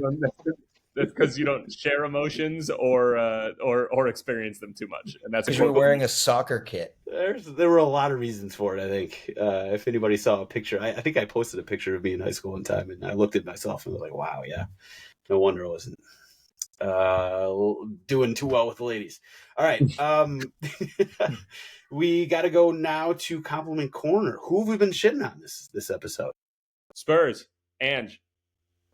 you don't share emotions or experience them too much, and that's because you were wearing a soccer kit. There were a lot of reasons for it. I think if anybody saw a picture, I think I posted a picture of me in high school one time, and I looked at myself and was like, "Wow, yeah, no wonder I wasn't doing too well with the ladies." All right, we got to go now to compliment corner. Who have we been shitting on this episode? Spurs, Ange.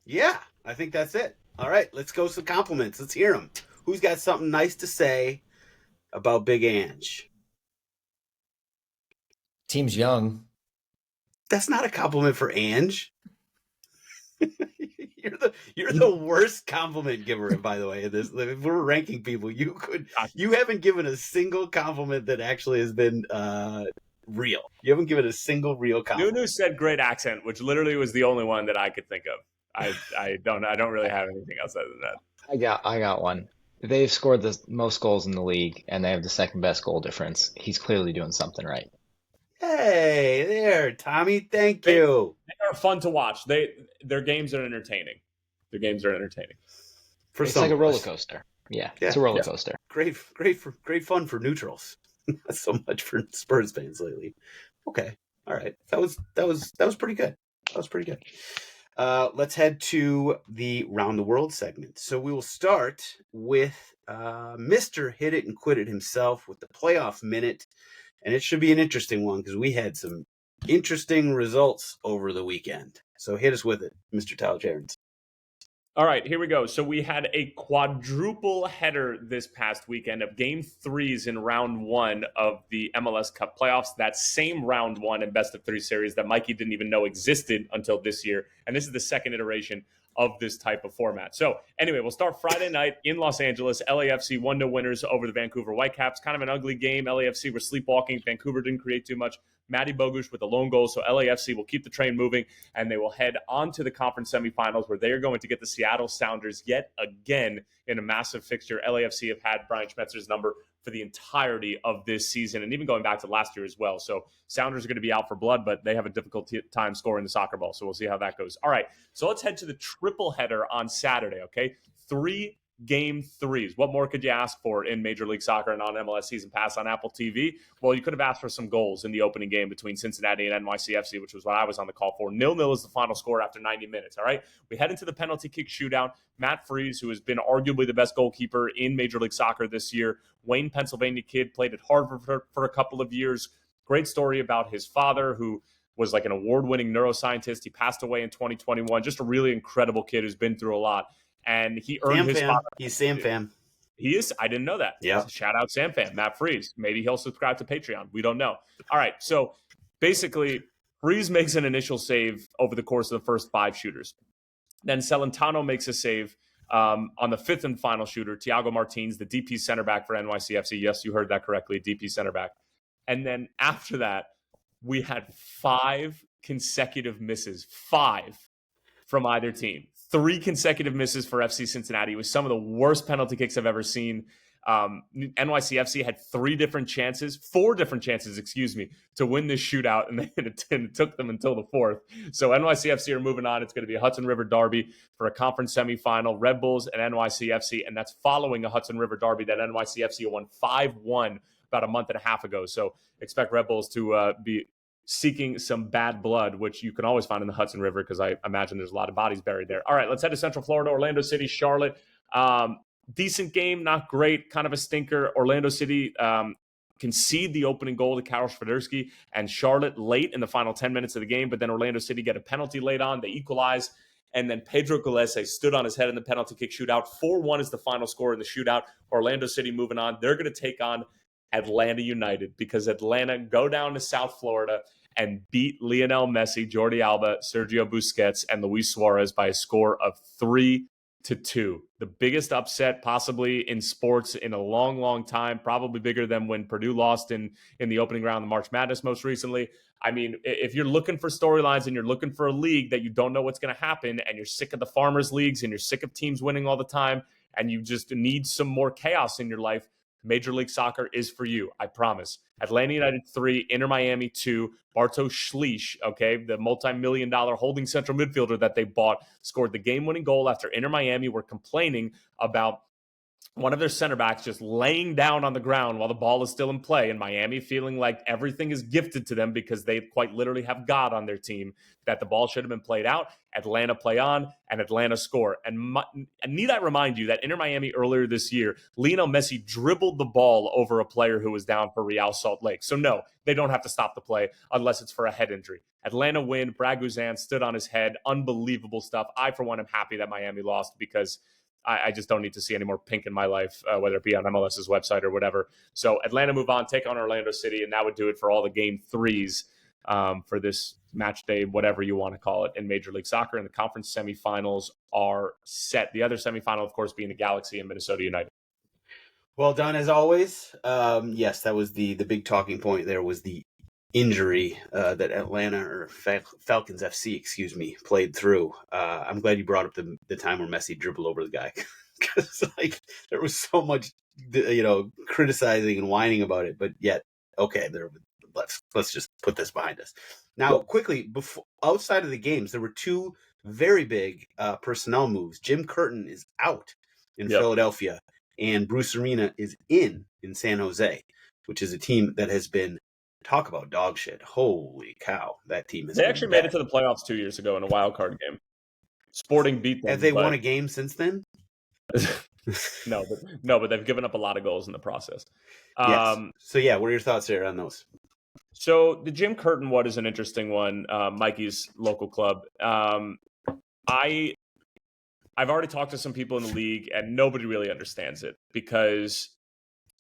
Yeah, I think that's it. All right, let's go some compliments. Let's hear them. Who's got something nice to say about Big Ange? Team's young. That's not a compliment for Ange. You're the worst compliment giver, by the way. If we're ranking people, you haven't given a single compliment that actually has been real. You haven't given a single real compliment. Nunu said great accent, which literally was the only one that I could think of. I don't really have anything else other than that. I got one. They've scored the most goals in the league, and they have the second best goal difference. He's clearly doing something right. Hey there, Tommy. Thank you. They are fun to watch. Their games are entertaining. It's like a roller coaster. Yeah, it's a roller coaster. Great fun for neutrals. Not so much for Spurs fans lately. Okay, all right. That was pretty good. That was pretty good. Let's head to the Round the World segment. So we will start with Mr. Hit-It-N-Quit-It himself with the playoff minute. And it should be an interesting one because we had some interesting results over the weekend. So hit us with it, Mr. Tyler Jarens. All right, here we go. So we had a quadruple header this past weekend of game threes in round one of the MLS Cup playoffs. That same round one and best of three series that Mikey didn't even know existed until this year. And this is the second iteration of this type of format. So anyway, we'll start Friday night in Los Angeles. LAFC 1-0 winners over the Vancouver Whitecaps. Kind of an ugly game. LAFC were sleepwalking. Vancouver didn't create too much. Matty Bogusz with a lone goal. So LAFC will keep the train moving, and they will head on to the conference semifinals where they are going to get the Seattle Sounders yet again in a massive fixture. LAFC have had Brian Schmetzer's number for the entirety of this season and even going back to last year as well. So Sounders are going to be out for blood, but they have a difficult time scoring the soccer ball. So we'll see how that goes. All right, so let's head to the triple header on Saturday, okay? 3 game threes. What more could you ask for in Major League Soccer and on MLS Season Pass on Apple TV? Well, you could have asked for some goals in the opening game between Cincinnati and NYCFC, which was what I was on the call for. 0-0 is the final score after 90 minutes, all right? We head into the penalty kick shootout. Matt Freese, who has been arguably the best goalkeeper in Major League Soccer this year, Wayne, Pennsylvania kid, played at Harvard for a couple of years. Great story about his father, who was like an award-winning neuroscientist. He passed away in 2021. Just a really incredible kid who's been through a lot. And he earned his father. He's Sam Fam. He is. I didn't know that. Yeah. Shout out Sam Fam, Matt Freese. Maybe he'll subscribe to Patreon. We don't know. All right. So basically, Freese makes an initial save over the course of the first 5 shooters. Then Celentano makes a save on the 5th and final shooter. Thiago Martins, the DP center back for NYCFC. Yes, you heard that correctly. DP center back. And then after that, we had 5 consecutive misses. 5 from either team. 3 consecutive misses for FC Cincinnati. It was some of the worst penalty kicks I've ever seen. NYCFC had 4 different chances, to win this shootout, and it took them until the 4th. So NYCFC are moving on. It's going to be a Hudson River derby for a conference semifinal, Red Bulls and NYCFC, and that's following a Hudson River derby that NYCFC won 5-1 about a month and a half ago. So expect Red Bulls to be seeking some bad blood, which you can always find in the Hudson River because I imagine there's a lot of bodies buried there. All right, let's head to Central Florida, Orlando City, Charlotte. Decent game, not great, kind of a stinker. Orlando City concede the opening goal to Karol Swiderski and Charlotte late in the final 10 minutes of the game, but then Orlando City get a penalty late on. They equalize, And then Pedro Gallese stood on his head in the penalty kick shootout. 4-1 is the final score in the shootout. Orlando City moving on. They're going to take on Atlanta United because Atlanta go down to South Florida and beat Lionel Messi, Jordi Alba, Sergio Busquets, and Luis Suarez by a score of 3-2. The biggest upset possibly in sports in a long, long time, probably bigger than when Purdue lost in the opening round of March Madness most recently. I mean, if you're looking for storylines and you're looking for a league that you don't know what's going to happen and you're sick of the farmers leagues and you're sick of teams winning all the time and you just need some more chaos in your life, Major League Soccer is for you, I promise. Atlanta United 3, Inter Miami 2, Bartosz Szlich, okay, the multi-million-dollar holding central midfielder that they bought, scored the game-winning goal after Inter Miami were complaining about one of their center backs just laying down on the ground while the ball is still in play, and Miami feeling like everything is gifted to them because they quite literally have God on their team, that the ball should have been played out. Atlanta play on, and Atlanta score. And need I remind you that Inter Miami earlier this year, Lionel Messi dribbled the ball over a player who was down for Real Salt Lake. So no, they don't have to stop the play unless it's for a head injury. Atlanta win. Brad Guzan stood on his head. Unbelievable stuff. I, for one, am happy that Miami lost because I just don't need to see any more pink in my life, whether it be on MLS's website or whatever. So Atlanta move on, take on Orlando City, and that would do it for all the game threes for this match day, whatever you want to call it, in Major League Soccer. And the conference semifinals are set. The other semifinal, of course, being the Galaxy and Minnesota United. Well done, as always. Yes, that was the big talking point there, was the injury that Atlanta, or Falcons FC, played through. I'm glad you brought up the time where Messi dribbled over the guy, because there was so much criticizing and whining about it, but yet okay, let's just put this behind us. Now, quickly, before, outside of the games, there were two very big personnel moves. Jim Curtin is out in Philadelphia, and Bruce Arena is in San Jose, which is a team that has been, talk about dog shit. Holy cow, that team is. They actually made it to the playoffs 2 years ago in a wild card game. Sporting beat them. Have they won a game since then? No, but they've given up a lot of goals in the process. Yes. So yeah, what are your thoughts there on those? So the Jim Curtin one is an interesting one. Mikey's local club. I've already talked to some people in the league, and nobody really understands it, because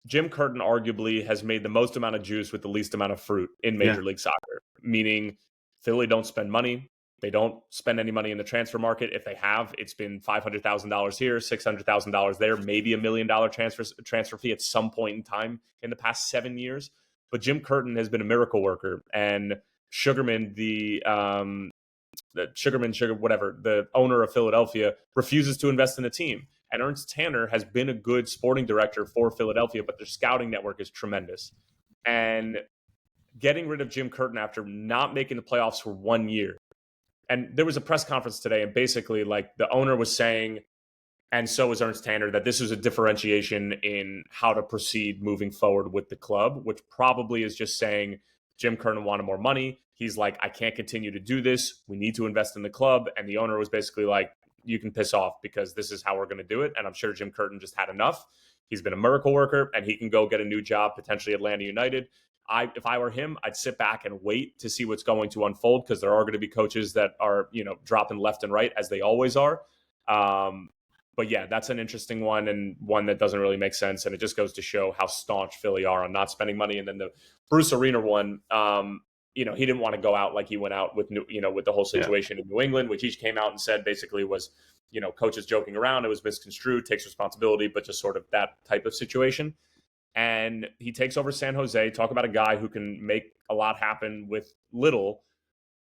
Jim Curtin arguably has made the most amount of juice with the least amount of fruit in Major League Soccer, meaning Philly don't spend money. They don't spend any money in the transfer market. If they have, it's been $500,000 here, $600,000 there, maybe $1 million transfer fee at some point in time in the past 7 years. But Jim Curtin has been a miracle worker, and Sugarman, the owner of Philadelphia, refuses to invest in the team. And Ernst Tanner has been a good sporting director for Philadelphia, but their scouting network is tremendous. And getting rid of Jim Curtin after not making the playoffs for 1 year. And there was a press conference today, and basically, the owner was saying, and so was Ernst Tanner, that this was a differentiation in how to proceed moving forward with the club, which probably is just saying Jim Curtin wanted more money. He's like, I can't continue to do this. We need to invest in the club. And the owner was basically like, you can piss off, because this is how we're going to do it. And I'm sure Jim Curtin just had enough. He's been a miracle worker, and he can go get a new job, potentially Atlanta United. If I were him, I'd sit back and wait to see what's going to unfold, because there are going to be coaches that are, dropping left and right, as they always are. But yeah, that's an interesting one, and one that doesn't really make sense. And it just goes to show how staunch Philly are on not spending money. And then the Bruce Arena one, he didn't want to go out like he went out with with the whole situation in New England, which he came out and said basically was, coaches joking around. It was misconstrued, takes responsibility, but just sort of that type of situation. And he takes over San Jose. Talk about a guy who can make a lot happen with little,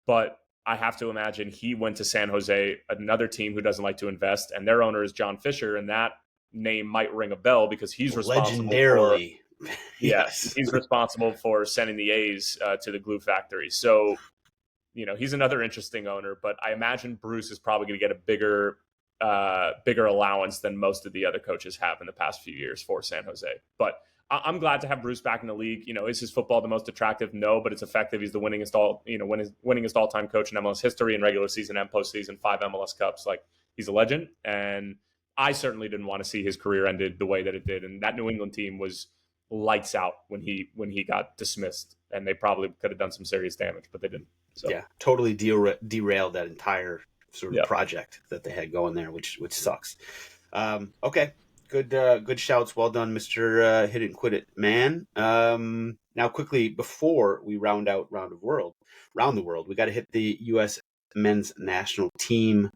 but I have to imagine he went to San Jose, another team who doesn't like to invest, and their owner is John Fisher, and that name might ring a bell because he's responsible legendarily. Yes, he's responsible for sending the A's to the glue factory. So, he's another interesting owner, but I imagine Bruce is probably going to get a bigger allowance than most of the other coaches have in the past few years for San Jose. But I'm glad to have Bruce back in the league. Is his football the most attractive? No, but it's effective. He's the winningest all-time coach in MLS history in regular season and postseason, 5 MLS Cups. He's a legend, and I certainly didn't want to see his career ended the way that it did. And that New England team was lights out when he got dismissed, and they probably could have done some serious damage, but they didn't. So yeah, totally derailed that entire sort of project that they had going there, which sucks. Okay, good shouts. Well done, Mr. Hit It and Quit It man. Now, quickly before we round out round the world, we got to hit the U.S. men's national team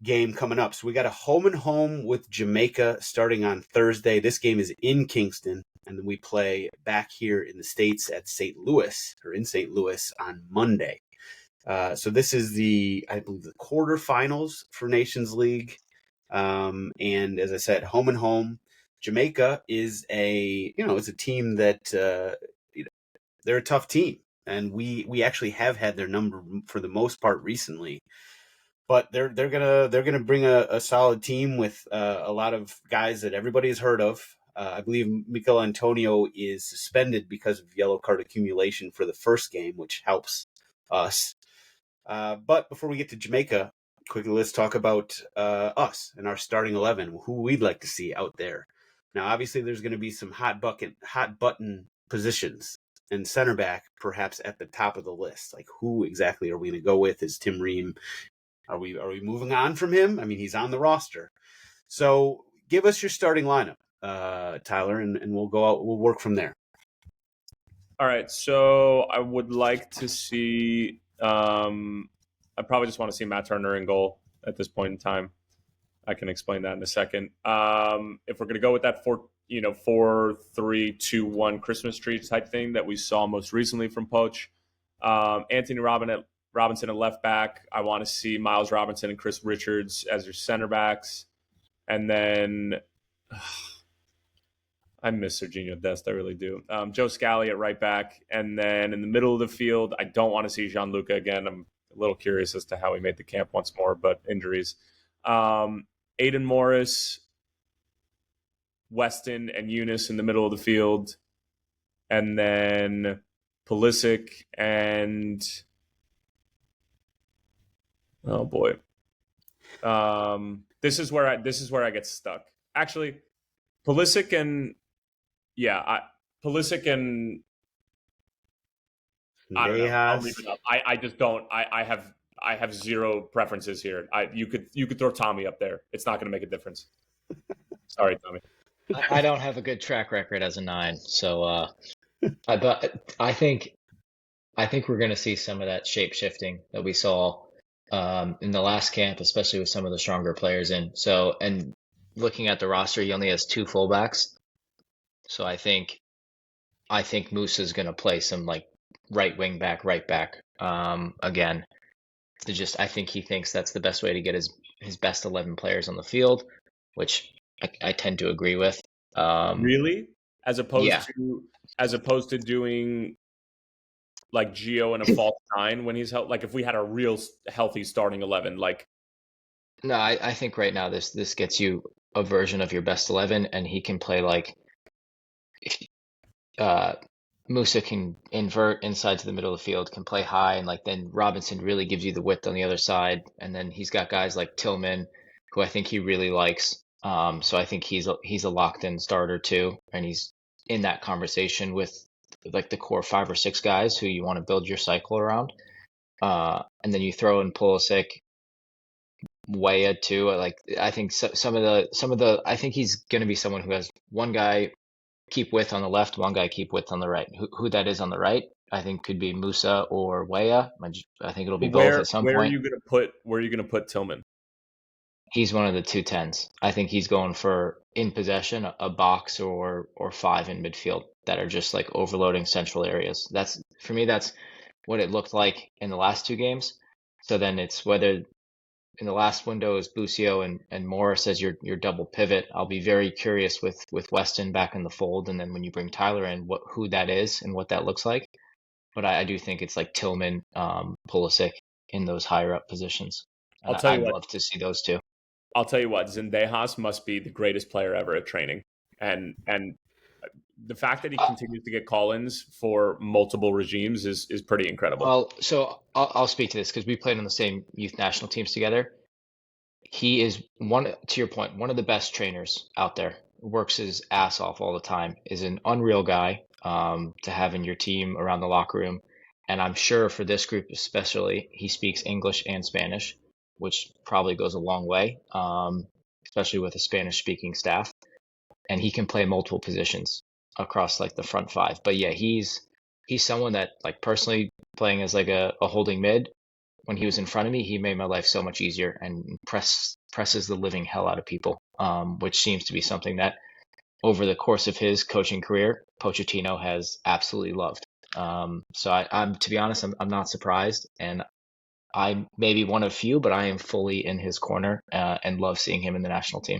game coming up. So we got a home and home with Jamaica starting on Thursday. This game is in Kingston, and then we play back here in the States at St. Louis on Monday. So this is I believe the quarterfinals for Nations League. And as I said, home and home. Jamaica is it's a team that they're a tough team, and we actually have had their number for the most part recently. But they're gonna bring a solid team with a lot of guys that everybody has heard of. I believe Mikel Antonio is suspended because of yellow card accumulation for the first game, which helps us. But before we get to Jamaica, quickly let's talk about us and our starting 11, who we'd like to see out there. Now, obviously, there's going to be some hot button positions, and center back perhaps at the top of the list. Like, who exactly are we going to go with? Is Tim Ream? Are we moving on from him? I mean, he's on the roster. So give us your starting lineup, Tyler, and we'll go out. We'll work from there. All right. So I would like to see. I probably just want to see Matt Turner in goal at this point in time. I can explain that in a second. If we're going to go with that 4-3-2-1 Christmas tree type thing that we saw most recently from Poach, Anthony Robinson at left back. I want to see Miles Robinson and Chris Richards as your center backs. And then I miss Serginho Dest. I really do. Joe Scally at right back. And then in the middle of the field, I don't want to see Gianluca again. I'm a little curious as to how he made the camp once more, but injuries. Aiden Morris, Weston, and Eunice in the middle of the field. And then Pulisic and... Oh boy. This is where I get stuck. Actually, Pulisic and I don't know. I'll leave it up. I just don't. I have zero preferences here. You could throw Tommy up there. It's not going to make a difference. Sorry, Tommy. I don't have a good track record as a 9, so but I think we're going to see some of that shape shifting that we saw in the last camp, especially with some of the stronger players in. So, and looking at the roster, he only has 2 fullbacks. So I think Musa's going to play some like right wing back, right back again. I think he thinks that's the best way to get his best 11 players on the field, which I tend to agree with. Really? As opposed to doing like Gio and a false 9 when he's like if we had a real healthy starting 11, like. No, I think right now this gets you a version of your best 11, and he can play like. Musa can invert inside to the middle of the field, can play high, and like then Robinson really gives you the width on the other side, and then he's got guys like Tillman, who I think he really likes. So I think he's a locked-in starter too, and he's in that conversation with like the core 5 or 6 guys who you want to build your cycle around. And then you throw in Pulisic, Weah too. Like I think some of the I think he's going to be someone who has one guy keep width on the left, one guy keep width on the right. Who that is on the right, I think could be Musa or Weah. I think it'll be both at some point. Where are you going to put Tillman? He's one of the 2 10s. I think he's going for in possession, a box or 5 in midfield that are just like overloading central areas. That's for me. That's what it looked like in the last 2 games. So then it's whether in the last window is Busio and Morris as your double pivot. I'll be very curious with Weston back in the fold, and then when you bring Tyler in, who that is and what that looks like. But I do think it's like Tillman, Pulisic in those higher up positions. I'd love to see those 2. I'll tell you what, Zendejas must be the greatest player ever at training, and the fact that he continues to get call-ins for multiple regimes is pretty incredible. Well, so I'll speak to this because we played on the same youth national teams together. He is to your point, one of the best trainers out there. Works his ass off all the time. Is an unreal guy to have in your team around the locker room, and I'm sure for this group especially, he speaks English and Spanish, which probably goes a long way, especially with a Spanish-speaking staff. And he can play multiple positions across like the front five. But yeah, he's someone that, like, personally playing as like a holding mid, when he was in front of me, he made my life so much easier and presses the living hell out of people, which seems to be something that over the course of his coaching career, Pochettino has absolutely loved. So I'm to be honest, I'm not surprised, and I may be one of few, but I am fully in his corner and love seeing him in the national team.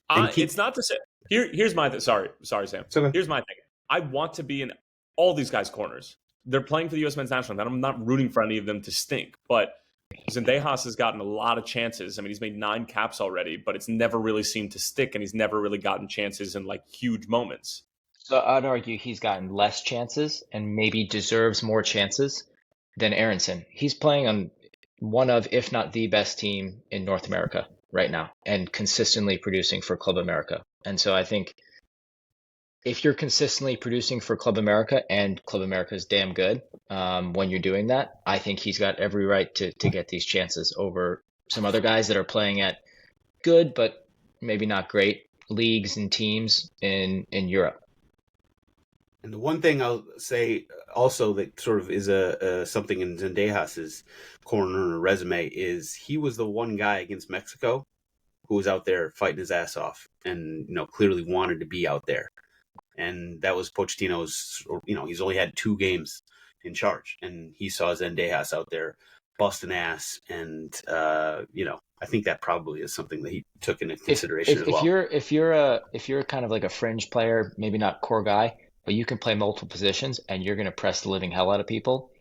It's not to say here's my sorry Sam. Okay. Here's my thing. I want to be in all these guys' corners. They're playing for the U.S. men's national team. I'm not rooting for any of them to stink, but Zendejas has gotten a lot of chances. I mean, he's made 9 caps already, but it's never really seemed to stick, and he's never really gotten chances in like huge moments. So I'd argue he's gotten less chances and maybe deserves more chances than Aronson. He's playing on one of, if not the best team in North America right now, and consistently producing for Club America. And so I think if you're consistently producing for Club America, and Club America is damn good when you're doing that, I think he's got every right to get these chances over some other guys that are playing at good but maybe not great leagues and teams in Europe. And the one thing I'll say also that sort of is a something in Zendejas' corner or resume is he was the one guy against Mexico who was out there fighting his ass off and, clearly wanted to be out there. And that was Pochettino's, he's only had 2 games in charge, and he saw Zendejas out there busting ass. And, I think that probably is something that he took into consideration as well. If you're kind of like a fringe player, maybe not core guy, but you can play multiple positions and you're going to press the living hell out of people,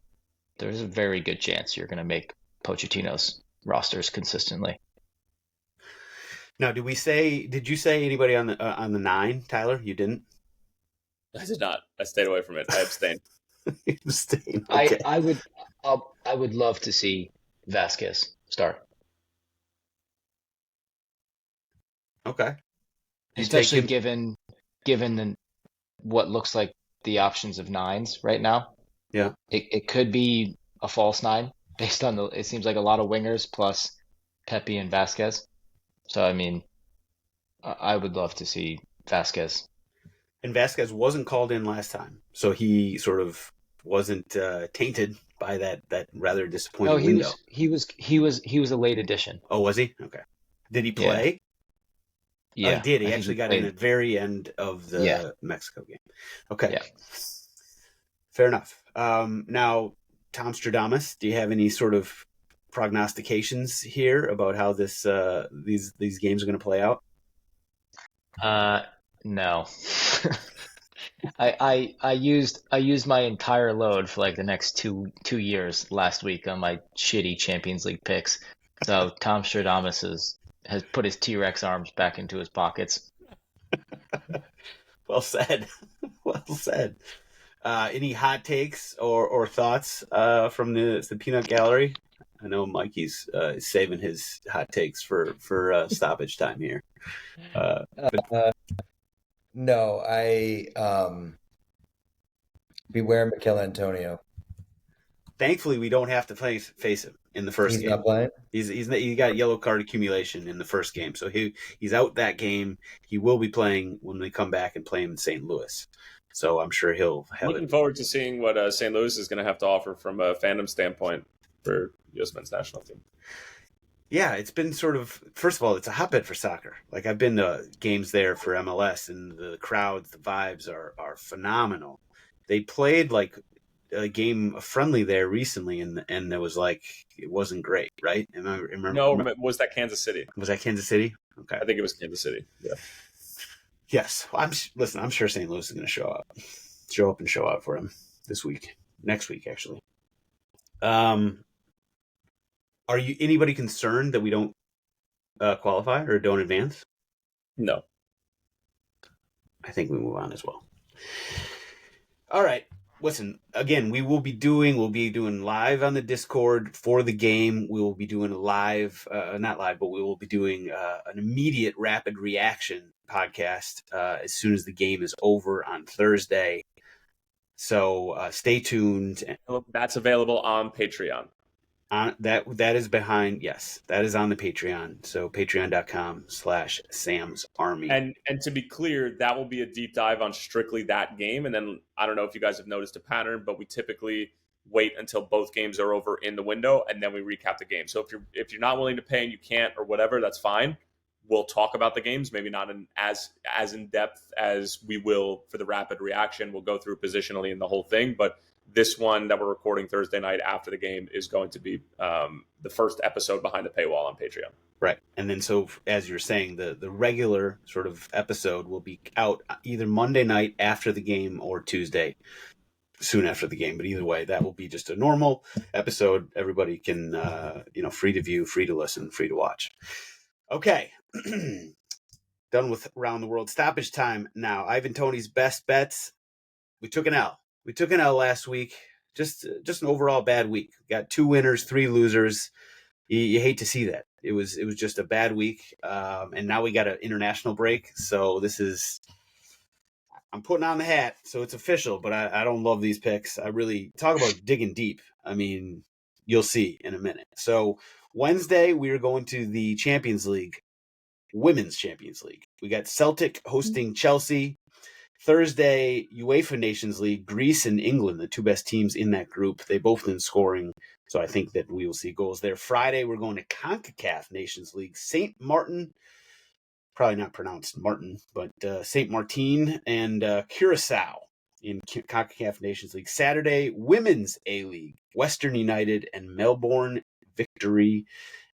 there's a very good chance you're going to make Pochettino's rosters consistently. Now, did you say anybody on the 9, Tyler? You didn't? I did not. I stayed away from it. I abstained. Abstain. Okay. I would love to see Vasquez start. Okay. Especially given what looks like the options of 9s right now. Yeah. It could be a false 9 based on it seems like a lot of wingers plus Pepe and Vasquez. So, I mean, I would love to see Vasquez. And Vasquez wasn't called in last time, so he sort of wasn't tainted by that rather disappointing window. He was a late addition. Oh, was he? Okay. Did he play? Yeah. He did. He actually got in at the very end of the Mexico game. Okay. Yeah. Fair enough. Now, Tom Stradamus, do you have any sort of prognostications here about how these games are going to play out? No. I used my entire load for like the next two years last week on my shitty Champions League picks. So Tom Stradamus has put his T-Rex arms back into his pockets. Well said. Well said. Any hot takes or thoughts from the peanut gallery? I know Mikey's saving his hot takes for stoppage time here. No, beware Mikel Antonio. Thankfully, we don't have to face him in the first game. He's not playing? He got yellow card accumulation in the first game, so he's out that game. He will be playing when they come back and play him in St. Louis. So I'm sure he'll have Looking forward to seeing what St. Louis is going to have to offer from a fandom standpoint for U.S. men's national team. Yeah, it's been sort of, first of all, it's a hotbed for soccer. Like, I've been to games there for MLS, and the crowds, the vibes are phenomenal. They played like a friendly there recently, and it was like, it wasn't great, right? Was that Kansas City? Was that Kansas City? Okay. I think it was Kansas City, yeah. Yes. I'm sure St. Louis is going to show up and show out for him next week, actually. Are you anybody concerned that we don't qualify or don't advance? No. I think we move on as well. All right. Listen, again, we'll be doing live on the Discord for the game. We will be doing a live, not live, but we will be doing an immediate rapid reaction podcast as soon as the game is over on Thursday. So stay tuned. That's available on Patreon. That is behind. Yes, that is on the Patreon. So patreon.com/Sam's Army. And to be clear, that will be a deep dive on strictly that game. And then I don't know if you guys have noticed a pattern, but we typically wait until both games are over in the window, and then we recap the game. So if you're not willing to pay and you can't or whatever, that's fine. We'll talk about the games, maybe not as in depth as we will for the rapid reaction. We'll go through positionally and the whole thing, but this one that we're recording Thursday night after the game is going to be the first episode behind the paywall on Patreon. Right. And then, so as you're saying, the regular sort of episode will be out either Monday night after the game or Tuesday soon after the game. But either way, that will be just a normal episode. Everybody can, free to view, free to listen, free to watch. Okay. Done with Around the World. Stoppage time now. Ivan Toney's best bets. We took an L. We took an L last week. Just an overall bad week. Got 2 winners, 3 losers. You hate to see that. It was just a bad week. And now we got an international break. So I'm putting on the hat. So it's official, but I don't love these picks. I really talk about digging deep. I mean, you'll see in a minute. So Wednesday, we are going to the Champions League, Women's Champions League. We got Celtic hosting Chelsea. Thursday, UEFA Nations League, Greece and England, the 2 best teams in that group. They both been scoring, so I think that we will see goals there. Friday, we're going to CONCACAF Nations League, St. Martin, probably not pronounced Martin, but St. Martin and Curacao in CONCACAF Nations League. Saturday, Women's A-League, Western United and Melbourne Victory.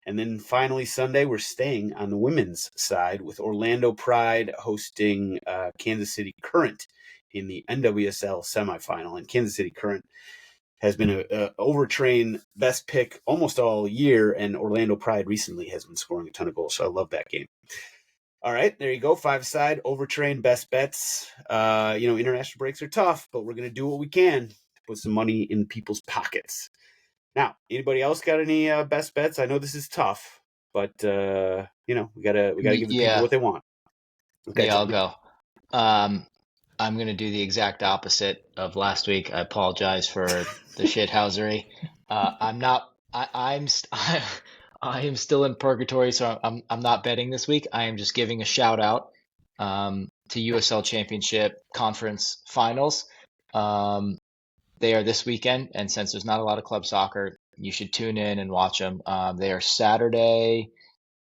And then finally, Sunday, we're staying on the women's side with Orlando Pride hosting Kansas City Current in the NWSL semifinal. And Kansas City Current has been a overtrained best pick almost all year, and Orlando Pride recently has been scoring a ton of goals, so I love that game. All right, there you go. 5-side, overtrained best bets. International breaks are tough, but we're going to do what we can to put some money in people's pockets. Now, anybody else got any best bets? I know this is tough, but we gotta give the people what they want. Okay, I'll go. I'm gonna do the exact opposite of last week. I apologize for the shithousery. I'm not. I am still in purgatory, so I'm not betting this week. I am just giving a shout out to USL Championship Conference Finals. They are this weekend, and since there's not a lot of club soccer, you should tune in and watch them. They are Saturday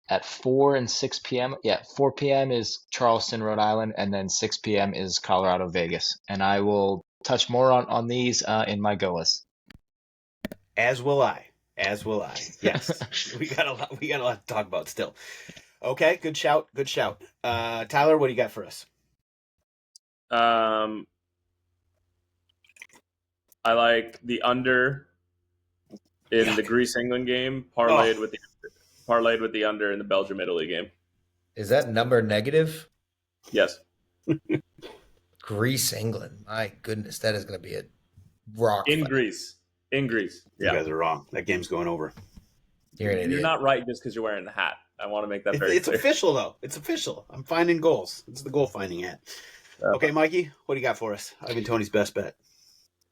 at 4 and 6 p.m. Yeah, 4 p.m. is Charleston, Rhode Island, and then 6 p.m. is Colorado, Vegas. And I will touch more on these in my GOAWs. As will I. Yes, we got a lot to talk about still. Okay, good shout. Tyler, what do you got for us? I like the under in the Greece England game, parlayed with the under in the Belgium Italy game. Is that number negative? Yes. Greece England. My goodness, that is going to be a rock in fight. Greece. Yeah. You guys are wrong. That game's going over. You're not right just because you're wearing the hat. I want to make that very clear. It's official, though. It's official. I'm finding goals. It's the goal finding hat. Okay, Mikey, what do you got for us? Ivan Toney's best bet.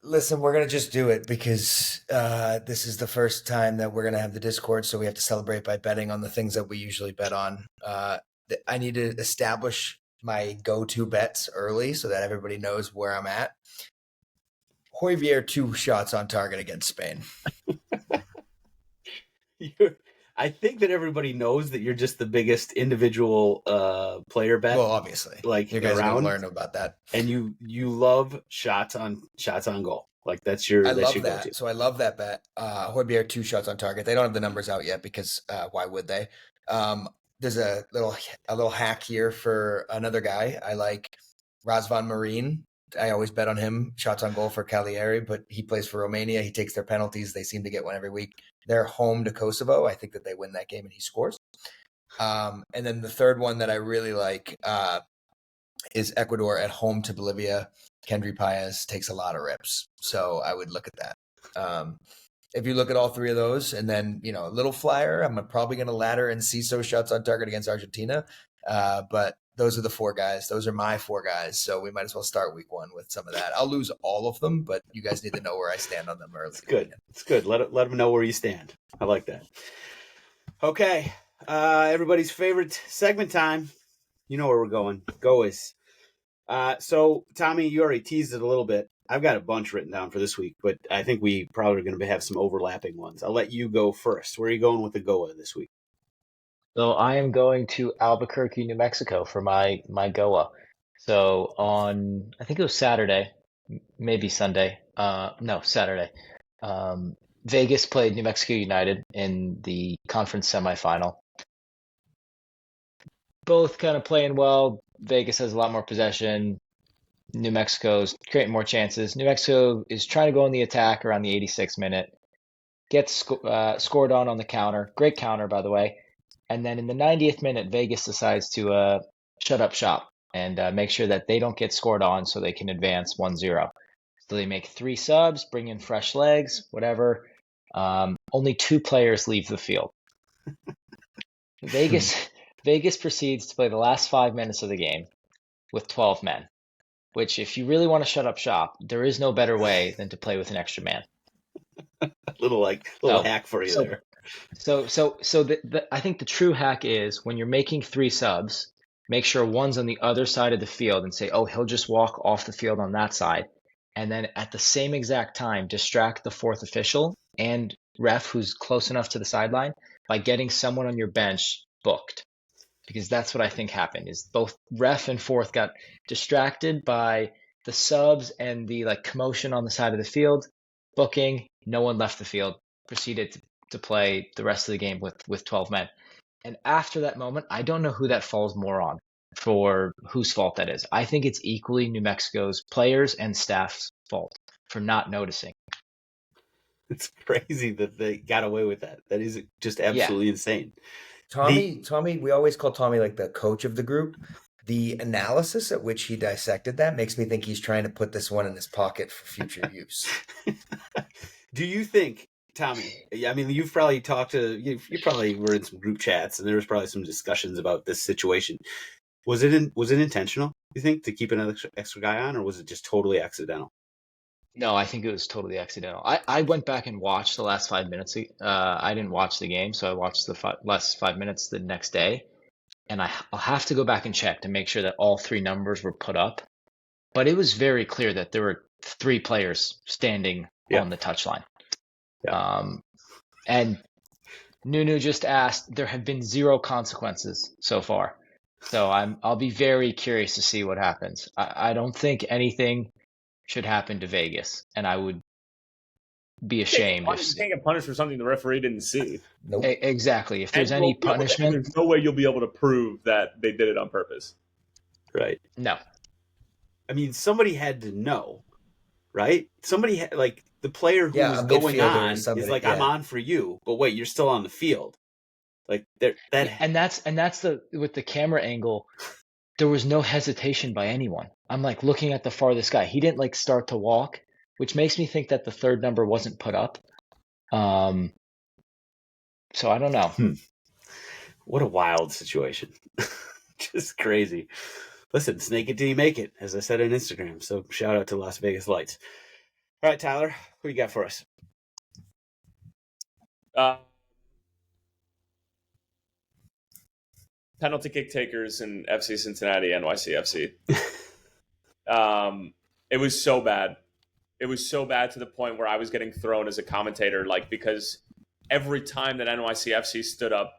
Listen, we're going to just do it because this is the first time that we're going to have the Discord, so we have to celebrate by betting on the things that we usually bet on. I need to establish my go-to bets early so that everybody knows where I'm at. Højbjerg 2 shots on target against Spain. I think that everybody knows that you're just the biggest individual player bet. Well, obviously, like you guys are going to learn about that. And you love shots on goal. Like that's your. I love that. Go-to. So I love that bet. Højbjerg 2 shots on target. They don't have the numbers out yet because why would they? There's a little hack here for another guy. I like Razvan Marin. I always bet on him. Shots on goal for Cagliari, but he plays for Romania. He takes their penalties. They seem to get one every week. They're home to Kosovo. I think that they win that game and he scores. And then the third one that I really like is Ecuador at home to Bolivia. Kendry Paez takes a lot of rips. So I would look at that. If you look at all 3 of those and then, a little flyer, I'm probably going to ladder and Ciso shots on target against Argentina. But those are the four guys. Those are my four guys. So we might as well start week one with some of that. I'll lose all of them, but you guys need to know where I stand on them early. It's good. It's good. Let them know where you stand. I like that. Okay. Everybody's favorite segment time. You know where we're going. GOAWs. So, Tommy, you already teased it a little bit. I've got a bunch written down for this week, but I think we probably are going to have some overlapping ones. I'll let you go first. Where are you going with the GOA this week? So I am going to Albuquerque, New Mexico for my GOA. So on, I think it was Saturday, maybe Sunday. No, Saturday. Vegas played New Mexico United in the conference semifinal. Both kind of playing well. Vegas has a lot more possession. New Mexico's creating more chances. New Mexico is trying to go in the attack around the 86th minute. Gets scored on the counter. Great counter, by the way. And then in the 90th minute, Vegas decides to shut up shop and make sure that they don't get scored on so they can advance 1-0. So they make 3 subs, bring in fresh legs, whatever. Only 2 players leave the field. Vegas proceeds to play the last 5 minutes of the game with 12 men, which if you really want to shut up shop, there is no better way than to play with an extra man. little hack for you there. So I think the true hack is when you're making 3 subs, make sure one's on the other side of the field and say, oh, he'll just walk off the field on that side. And then at the same exact time, distract the 4th official and ref who's close enough to the sideline by getting someone on your bench booked. Because that's what I think happened, is both ref and 4th got distracted by the subs and the commotion on the side of the field, booking, no one left the field, proceeded to play the rest of the game with 12 men. And after that moment, I don't know who that falls more on, for whose fault that is. I think it's equally New Mexico's players and staff's fault for not noticing. It's crazy that they got away with that. That is just absolutely insane. Tommy, we always call Tommy the coach of the group. The analysis at which he dissected that makes me think he's trying to put this one in his pocket for future use. Do you think, Tommy, I mean, you've probably talked to, you probably were in some group chats and there was probably some discussions about this situation. Was it intentional, you think, to keep another extra guy on, or was it just totally accidental? No, I think it was totally accidental. I went back and watched the last 5 minutes. I didn't watch the game, so I watched the last 5 minutes the next day. And I'll have to go back and check to make sure that all 3 numbers were put up. But it was very clear that there were 3 players standing on the touchline. Yeah. And Nunu just asked, there have been 0 consequences so far. So I'll be very curious to see what happens. I don't think anything should happen to Vegas, and I would be ashamed. You can't get punished for something the referee didn't see. Nope. Exactly. If there's any punishment, there's no way you'll be able to prove that they did it on purpose. Right. No. I mean, somebody had to know, right? Somebody had, the player who was going on is I'm on for you, but wait, you're still on the field. And that's with the camera angle, there was no hesitation by anyone. I'm looking at the farthest guy. He didn't start to walk, which makes me think that the 3rd number wasn't put up. So I don't know. What a wild situation. Just crazy. Listen, snake it till you make it, as I said on Instagram. So shout out to Las Vegas Lights. All right, Tyler, who you got for us? Penalty kick takers in FC Cincinnati, NYCFC. It was so bad. It was so bad to the point where I was getting thrown as a commentator, because every time that NYCFC stood up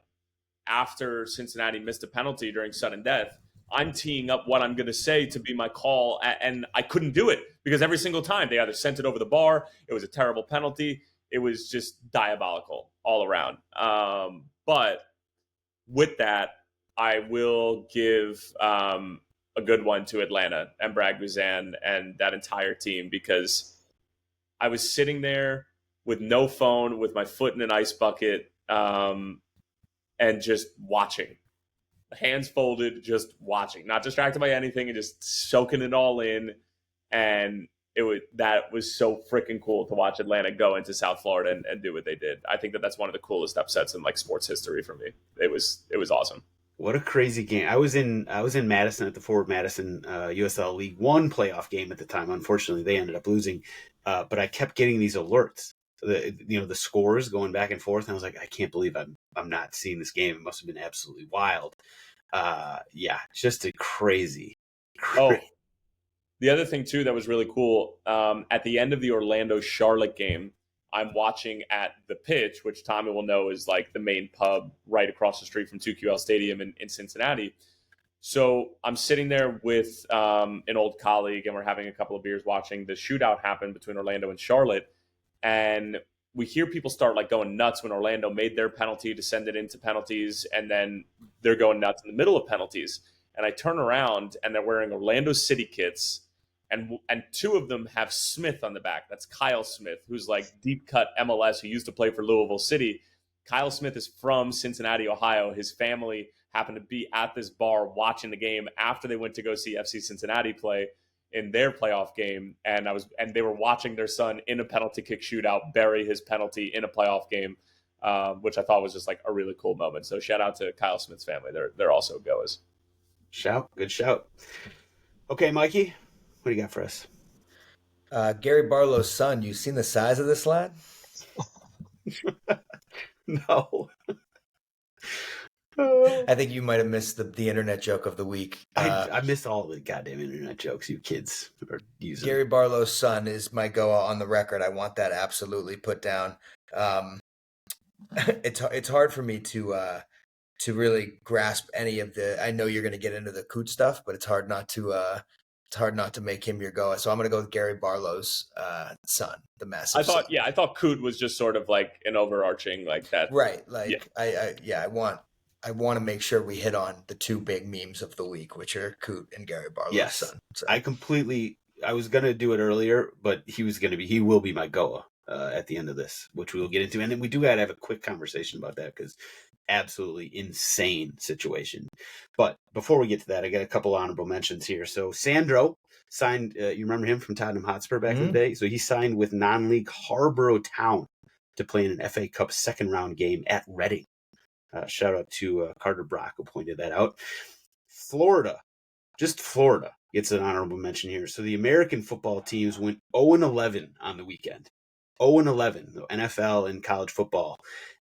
after Cincinnati missed a penalty during sudden death, I'm teeing up what I'm going to say to be my call, and I couldn't do it because every single time they either sent it over the bar, it was a terrible penalty, it was just diabolical all around. But with that, I will give a good one to Atlanta and Brad Guzan and that entire team, because I was sitting there with no phone, with my foot in an ice bucket, and just watching. Hands folded, just watching. Not distracted by anything, and just soaking it all in. And that was so freaking cool to watch Atlanta go into South Florida and do what they did. I think that's one of the coolest upsets in sports history for me. It was awesome. What a crazy game. I was in Madison at the Forward Madison USL League One playoff game at the time. Unfortunately, they ended up losing. But I kept getting these alerts. The scores going back and forth. And I was like, I can't believe I'm not seeing this game. It must have been absolutely wild. Yeah, just a crazy. Oh, the other thing too that was really cool, at the end of the Orlando Charlotte game, I'm watching at the pitch, which Tommy will know is like the main pub right across the street from 2QL Stadium in Cincinnati. So I'm sitting there with an old colleague, and we're having a couple of beers watching the shootout happen between Orlando and Charlotte. And we hear people start like going nuts when Orlando made their penalty to send it into penalties, and then they're going nuts in the middle of penalties. And I turn around, and they're wearing Orlando City kits, and two of them have Smith on the back. That's Kyle Smith, who's like deep cut MLS, who used to play for Louisville City. Kyle Smith is from Cincinnati, Ohio. His family happened to be at this bar watching the game after they went to go see FC Cincinnati play in their playoff game, and they were watching their son in a penalty kick shootout bury his penalty in a playoff game, which I thought was just like a really cool moment. So shout out to Kyle Smith's family. They're also GOAWs. Good shout. Okay, Mikey, what do you got for us? Gary Barlow's son. You seen the size of this lad? No. I think you might have missed the internet joke of the week. I missed all the goddamn internet jokes you kids are using. Gary Barlow's son is my GOA on the record. I want that absolutely put down. It's hard for me to really grasp any of the. I know you're going to get into the Coote stuff, but it's hard not to make him your GOA. So I'm going to go with Gary Barlow's son, the massive. I thought Coote was just sort of like an overarching like that. Right. Like I want to make sure we hit on the two big memes of the week, which are Coote and Gary Barlow's son. So. I was going to do it earlier, but he will be my GOA at the end of this, which we will get into. And then we do got to have a quick conversation about that because absolutely insane situation. But before we get to that, I got a couple honorable mentions here. So Sandro signed, you remember him from Tottenham Hotspur back in the day? So he signed with non-league Harborough Town to play in an FA Cup second round game at Reading. Shout out to Carter Brock, who pointed that out. Florida gets an honorable mention here. So the American football teams went 0-11 on the weekend. 0-11, the NFL and college football.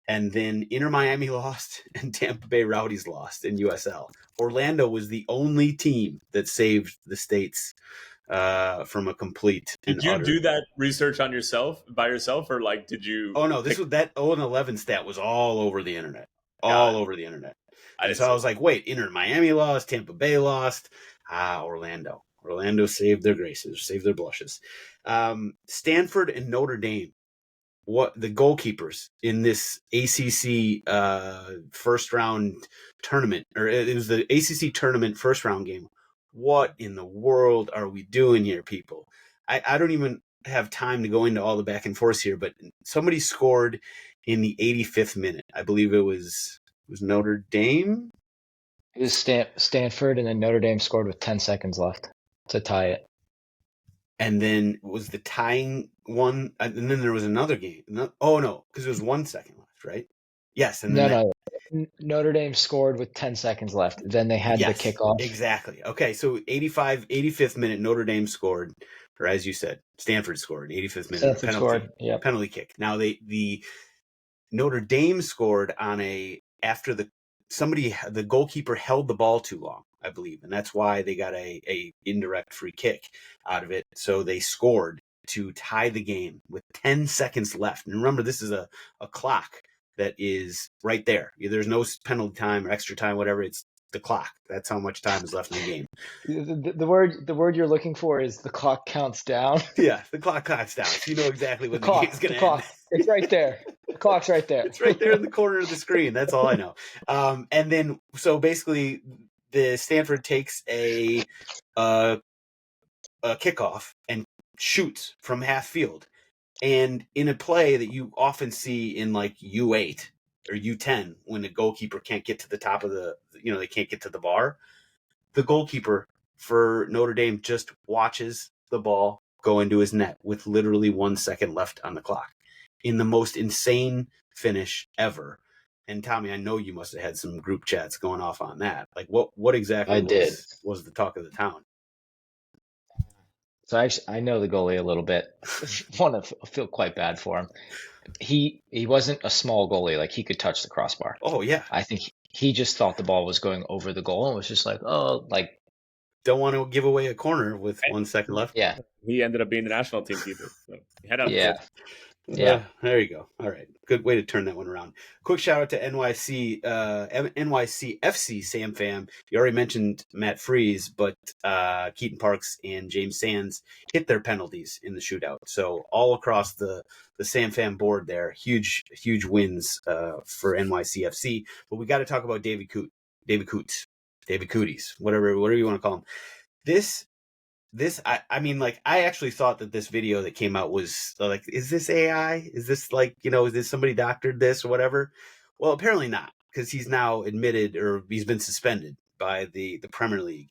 And then Inter Miami lost and Tampa Bay Rowdies lost in USL. Orlando was the only team that saved the States from a complete. Did you do that research on by yourself, or like did you? Oh no, that 0-11 stat was all over the internet. Over the internet. And so I was like, wait, Inter Miami lost, Tampa Bay lost. Orlando. Orlando saved their graces, saved their blushes. Stanford and Notre Dame. What the goalkeepers in this ACC first round tournament, or it was the ACC tournament first round game. What in the world are we doing here, people? I don't even have time to go into all the back and forth here, but somebody scored in the 85th minute. I believe it was Notre Dame. It was Stanford, and then Notre Dame scored with 10 seconds left to tie it. And then was the tying one, and then there was another game. Oh no, because it was 1 second left, right? Yes, and then Notre Dame scored with 10 seconds left. Then they had the kickoff. Exactly. Okay, so 85th minute, Notre Dame scored, or as you said, Stanford scored. 85th minute penalty kick. Now the Notre Dame scored on after the goalkeeper held the ball too long, I believe, and that's why they got a indirect free kick out of it. So they scored to tie the game with 10 seconds left. And remember, this is a clock that is right there. There's no penalty time or extra time, whatever. It's the clock. That's how much time is left in the game. The word you're looking for is the clock counts down. Yeah, the clock counts down. So you know exactly when the game's going to end. It's right there. The clock's right there. It's right there in the corner of the screen. That's all I know. And then, so basically, the Stanford takes a kickoff and shoots from half field. And in a play that you often see in like U8 or U10, when the goalkeeper can't get to the top of they can't get to the bar, the goalkeeper for Notre Dame just watches the ball go into his net with literally 1 second left on the clock in the most insane finish ever. And Tommy, I know you must have had some group chats going off on that. Like, what exactly I did. was the talk of the town? So I know the goalie a little bit. Want to feel quite bad for him. He wasn't a small goalie. Like, he could touch the crossbar. Oh yeah, I think he just thought the ball was going over the goal and was just like, oh, like, don't want to give away a corner with 1 second left. yeah, He ended up being the national team keeper. So head up. yeah, Kid. yeah. There you go. All right, good way to turn that one around. Quick shout out to NYCFC Sam Fam. You already mentioned Matt Freese, but Keaton Parks and James Sands hit their penalties in the shootout. So all across the Sam Fam board there, huge wins for NYCFC. But we got to talk about David Cooties, whatever you want to call him. I mean, like, I actually thought that this video that came out was like, is this AI? Is this like, is this somebody doctored this or whatever? Well, apparently not, because he's now admitted, or he's been suspended by the Premier League.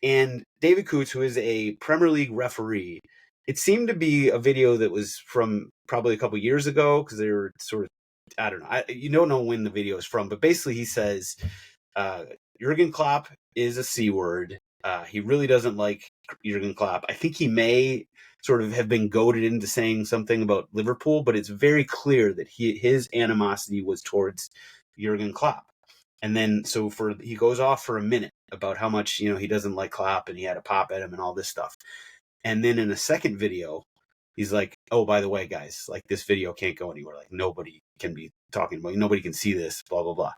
And David Coote, who is a Premier League referee, it seemed to be a video that was from probably a couple years ago, because they were sort of, I don't know. You don't know when the video is from, but basically he says, Jurgen Klopp is a C word. He really doesn't like Jurgen Klopp. I think he may sort of have been goaded into saying something about Liverpool, but it's very clear that his animosity was towards Jurgen Klopp. And then he goes off for a minute about how much, he doesn't like Klopp and he had a pop at him and all this stuff. And then in a second video, he's like, oh, by the way, guys, like, this video can't go anywhere. Like, nobody can be talking about it. Nobody can see this, blah, blah, blah.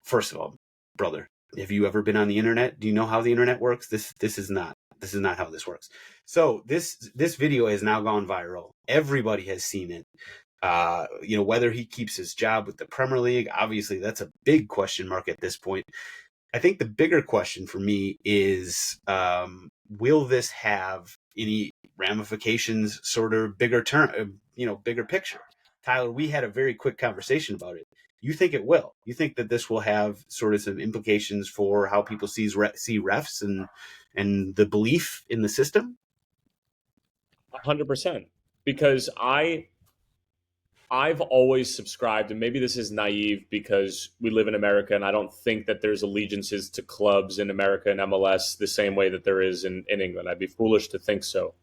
First of all, brother, have you ever been on the internet? Do you know how the internet works? This is not how this works. So this video has now gone viral. Everybody has seen it. Whether he keeps his job with the Premier League, obviously that's a big question mark at this point. I think the bigger question for me is, will this have any ramifications, sort of bigger picture? Tyler, we had a very quick conversation about it. You think it will? You think that this will have sort of some implications for how people see refs and the belief in the system? 100%. Because I've always subscribed, and maybe this is naive because we live in America and I don't think that there's allegiances to clubs in America and MLS the same way that there is in England. I'd be foolish to think so.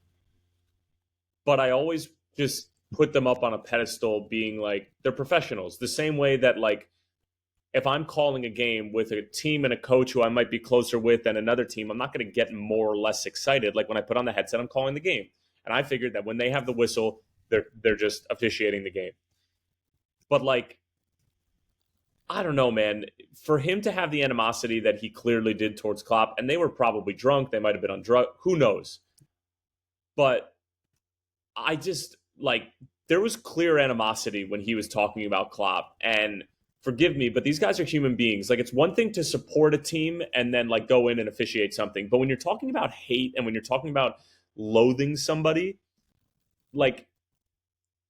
But I always just put them up on a pedestal being like, they're professionals. The same way that, like, if I'm calling a game with a team and a coach who I might be closer with than another team, I'm not going to get more or less excited. Like when I put on the headset, I'm calling the game. And I figured that when they have the whistle, they're just officiating the game. But, like, I don't know, man. For him to have the animosity that he clearly did towards Klopp, and they were probably drunk, they might have been on drug, who knows? But I just, like, there was clear animosity when he was talking about Klopp. And forgive me, but these guys are human beings. Like, it's one thing to support a team and then, like, go in and officiate something. But when you're talking about hate and when you're talking about loathing somebody, like,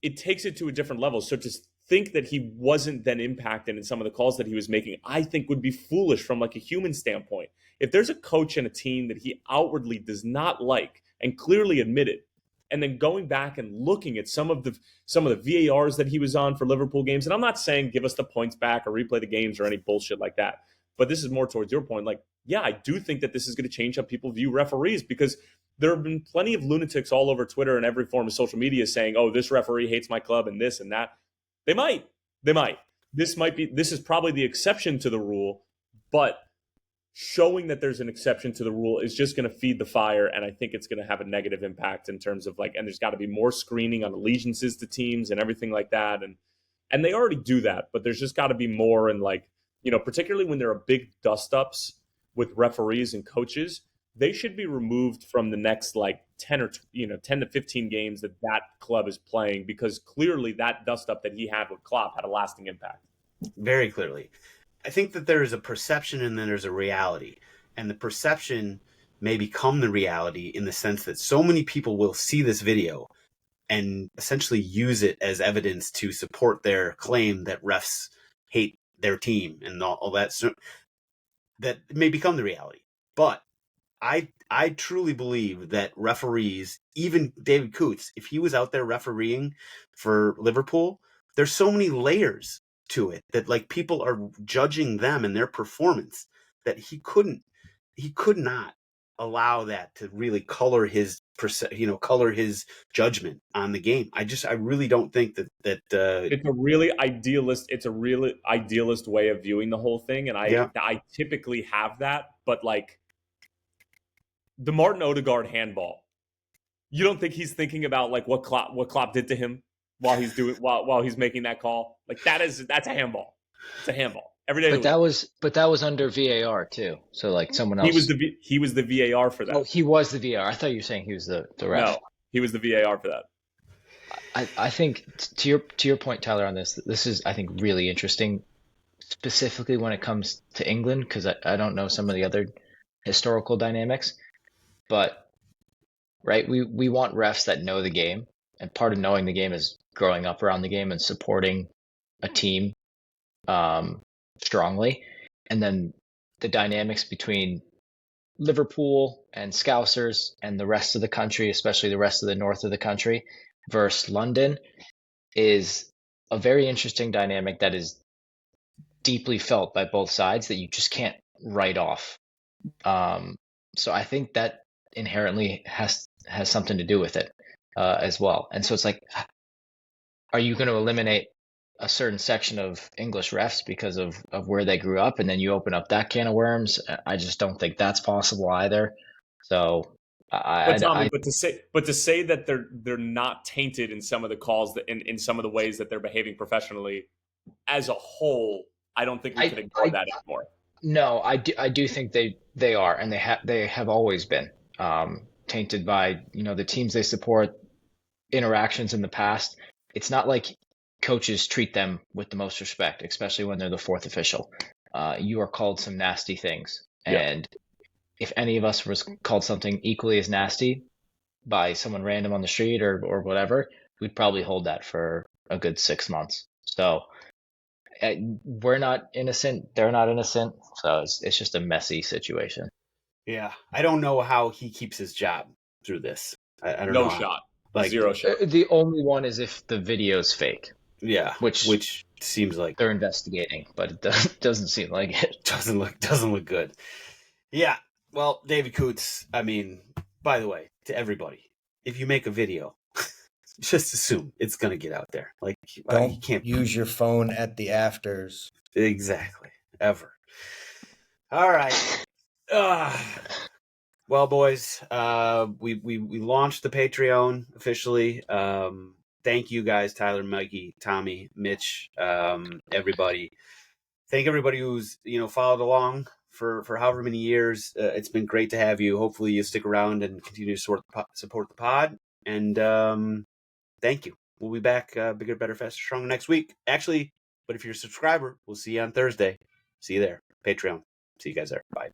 it takes it to a different level. So to think that he wasn't then impacted in some of the calls that he was making, I think would be foolish from, like, a human standpoint. If there's a coach and a team that he outwardly does not like and clearly admitted, and then going back and looking at some of the VARs that he was on for Liverpool games, and I'm not saying give us the points back or replay the games or any bullshit like that, but this is more towards your point. Like, yeah, I do think that this is going to change how people view referees, because there have been plenty of lunatics all over Twitter and every form of social media saying, oh, this referee hates my club and this and that. They might. This is probably the exception to the rule, but showing that there's an exception to the rule is just going to feed the fire, and I think it's going to have a negative impact in terms of, like, and there's got to be more screening on allegiances to teams and everything like that, and they already do that, but there's just got to be more, and, like, particularly when there are big dust-ups with referees and coaches, they should be removed from the next, like, 10 to 15 games that club is playing, because clearly that dust-up that he had with Klopp had a lasting impact. Very clearly. I think that there is a perception and then there's a reality. And the perception may become the reality in the sense that so many people will see this video and essentially use it as evidence to support their claim that refs hate their team and all that. So that may become the reality. But I truly believe that referees, even David Coote, if he was out there refereeing for Liverpool, there's so many layers to it, that like people are judging them and their performance, that he could not allow that to really color his color his judgment on the game. I really don't think that it's a really idealist way of viewing the whole thing, and I typically have that, but like the Martin Odegaard handball, you don't think he's thinking about like what Klopp did to him while he's making that call? Like that's a handball. It's a handball every day. But that was under VAR too. So like someone else. He was the VAR for that. Oh, he was the VAR. I thought you were saying he was the ref. No, he was the VAR for that. I think to your point, Tyler, on this is, I think, really interesting, specifically when it comes to England, because I don't know some of the other historical dynamics, but right, we want refs that know the game, and part of knowing the game is growing up around the game and supporting a team strongly, and then the dynamics between Liverpool and Scousers and the rest of the country, especially the rest of the north of the country, versus London, is a very interesting dynamic that is deeply felt by both sides that you just can't write off. So I think that inherently has something to do with it as well. And so it's like, are you going to eliminate a certain section of English refs because of where they grew up, and then you open up that can of worms? I just don't think that's possible either. So but to say that they're not tainted in some of the calls, that in some of the ways that they're behaving professionally as a whole, I don't think we can ignore that anymore. No, I do think they are, and they have always been tainted by the teams they support, interactions in the past. It's not like coaches treat them with the most respect, especially when they're the fourth official. You are called some nasty things, and if any of us was called something equally as nasty by someone random on the street or whatever, we'd probably hold that for a good 6 months. So we're not innocent. They're not innocent. So it's just a messy situation. Yeah. I don't know how he keeps his job through this. I don't know. No shot. Like, zero shot. The only one is if the video's fake. Yeah. Which seems like they're investigating, but it doesn't seem like it. Doesn't look good. Yeah. Well, David Coots, I mean, by the way, to everybody, if you make a video, just assume it's going to get out there. Like, don't you can't use your phone at the afters. Exactly. Ever. All right. Well, boys, we launched the Patreon officially. Thank you guys, Tyler, Mikey, Tommy, Mitch, everybody. Thank everybody who's followed along for however many years. It's been great to have you. Hopefully you stick around and continue to support the pod. And thank you. We'll be back bigger, better, faster, stronger next week. Actually, but if you're a subscriber, we'll see you on Thursday. See you there. Patreon. See you guys there. Bye.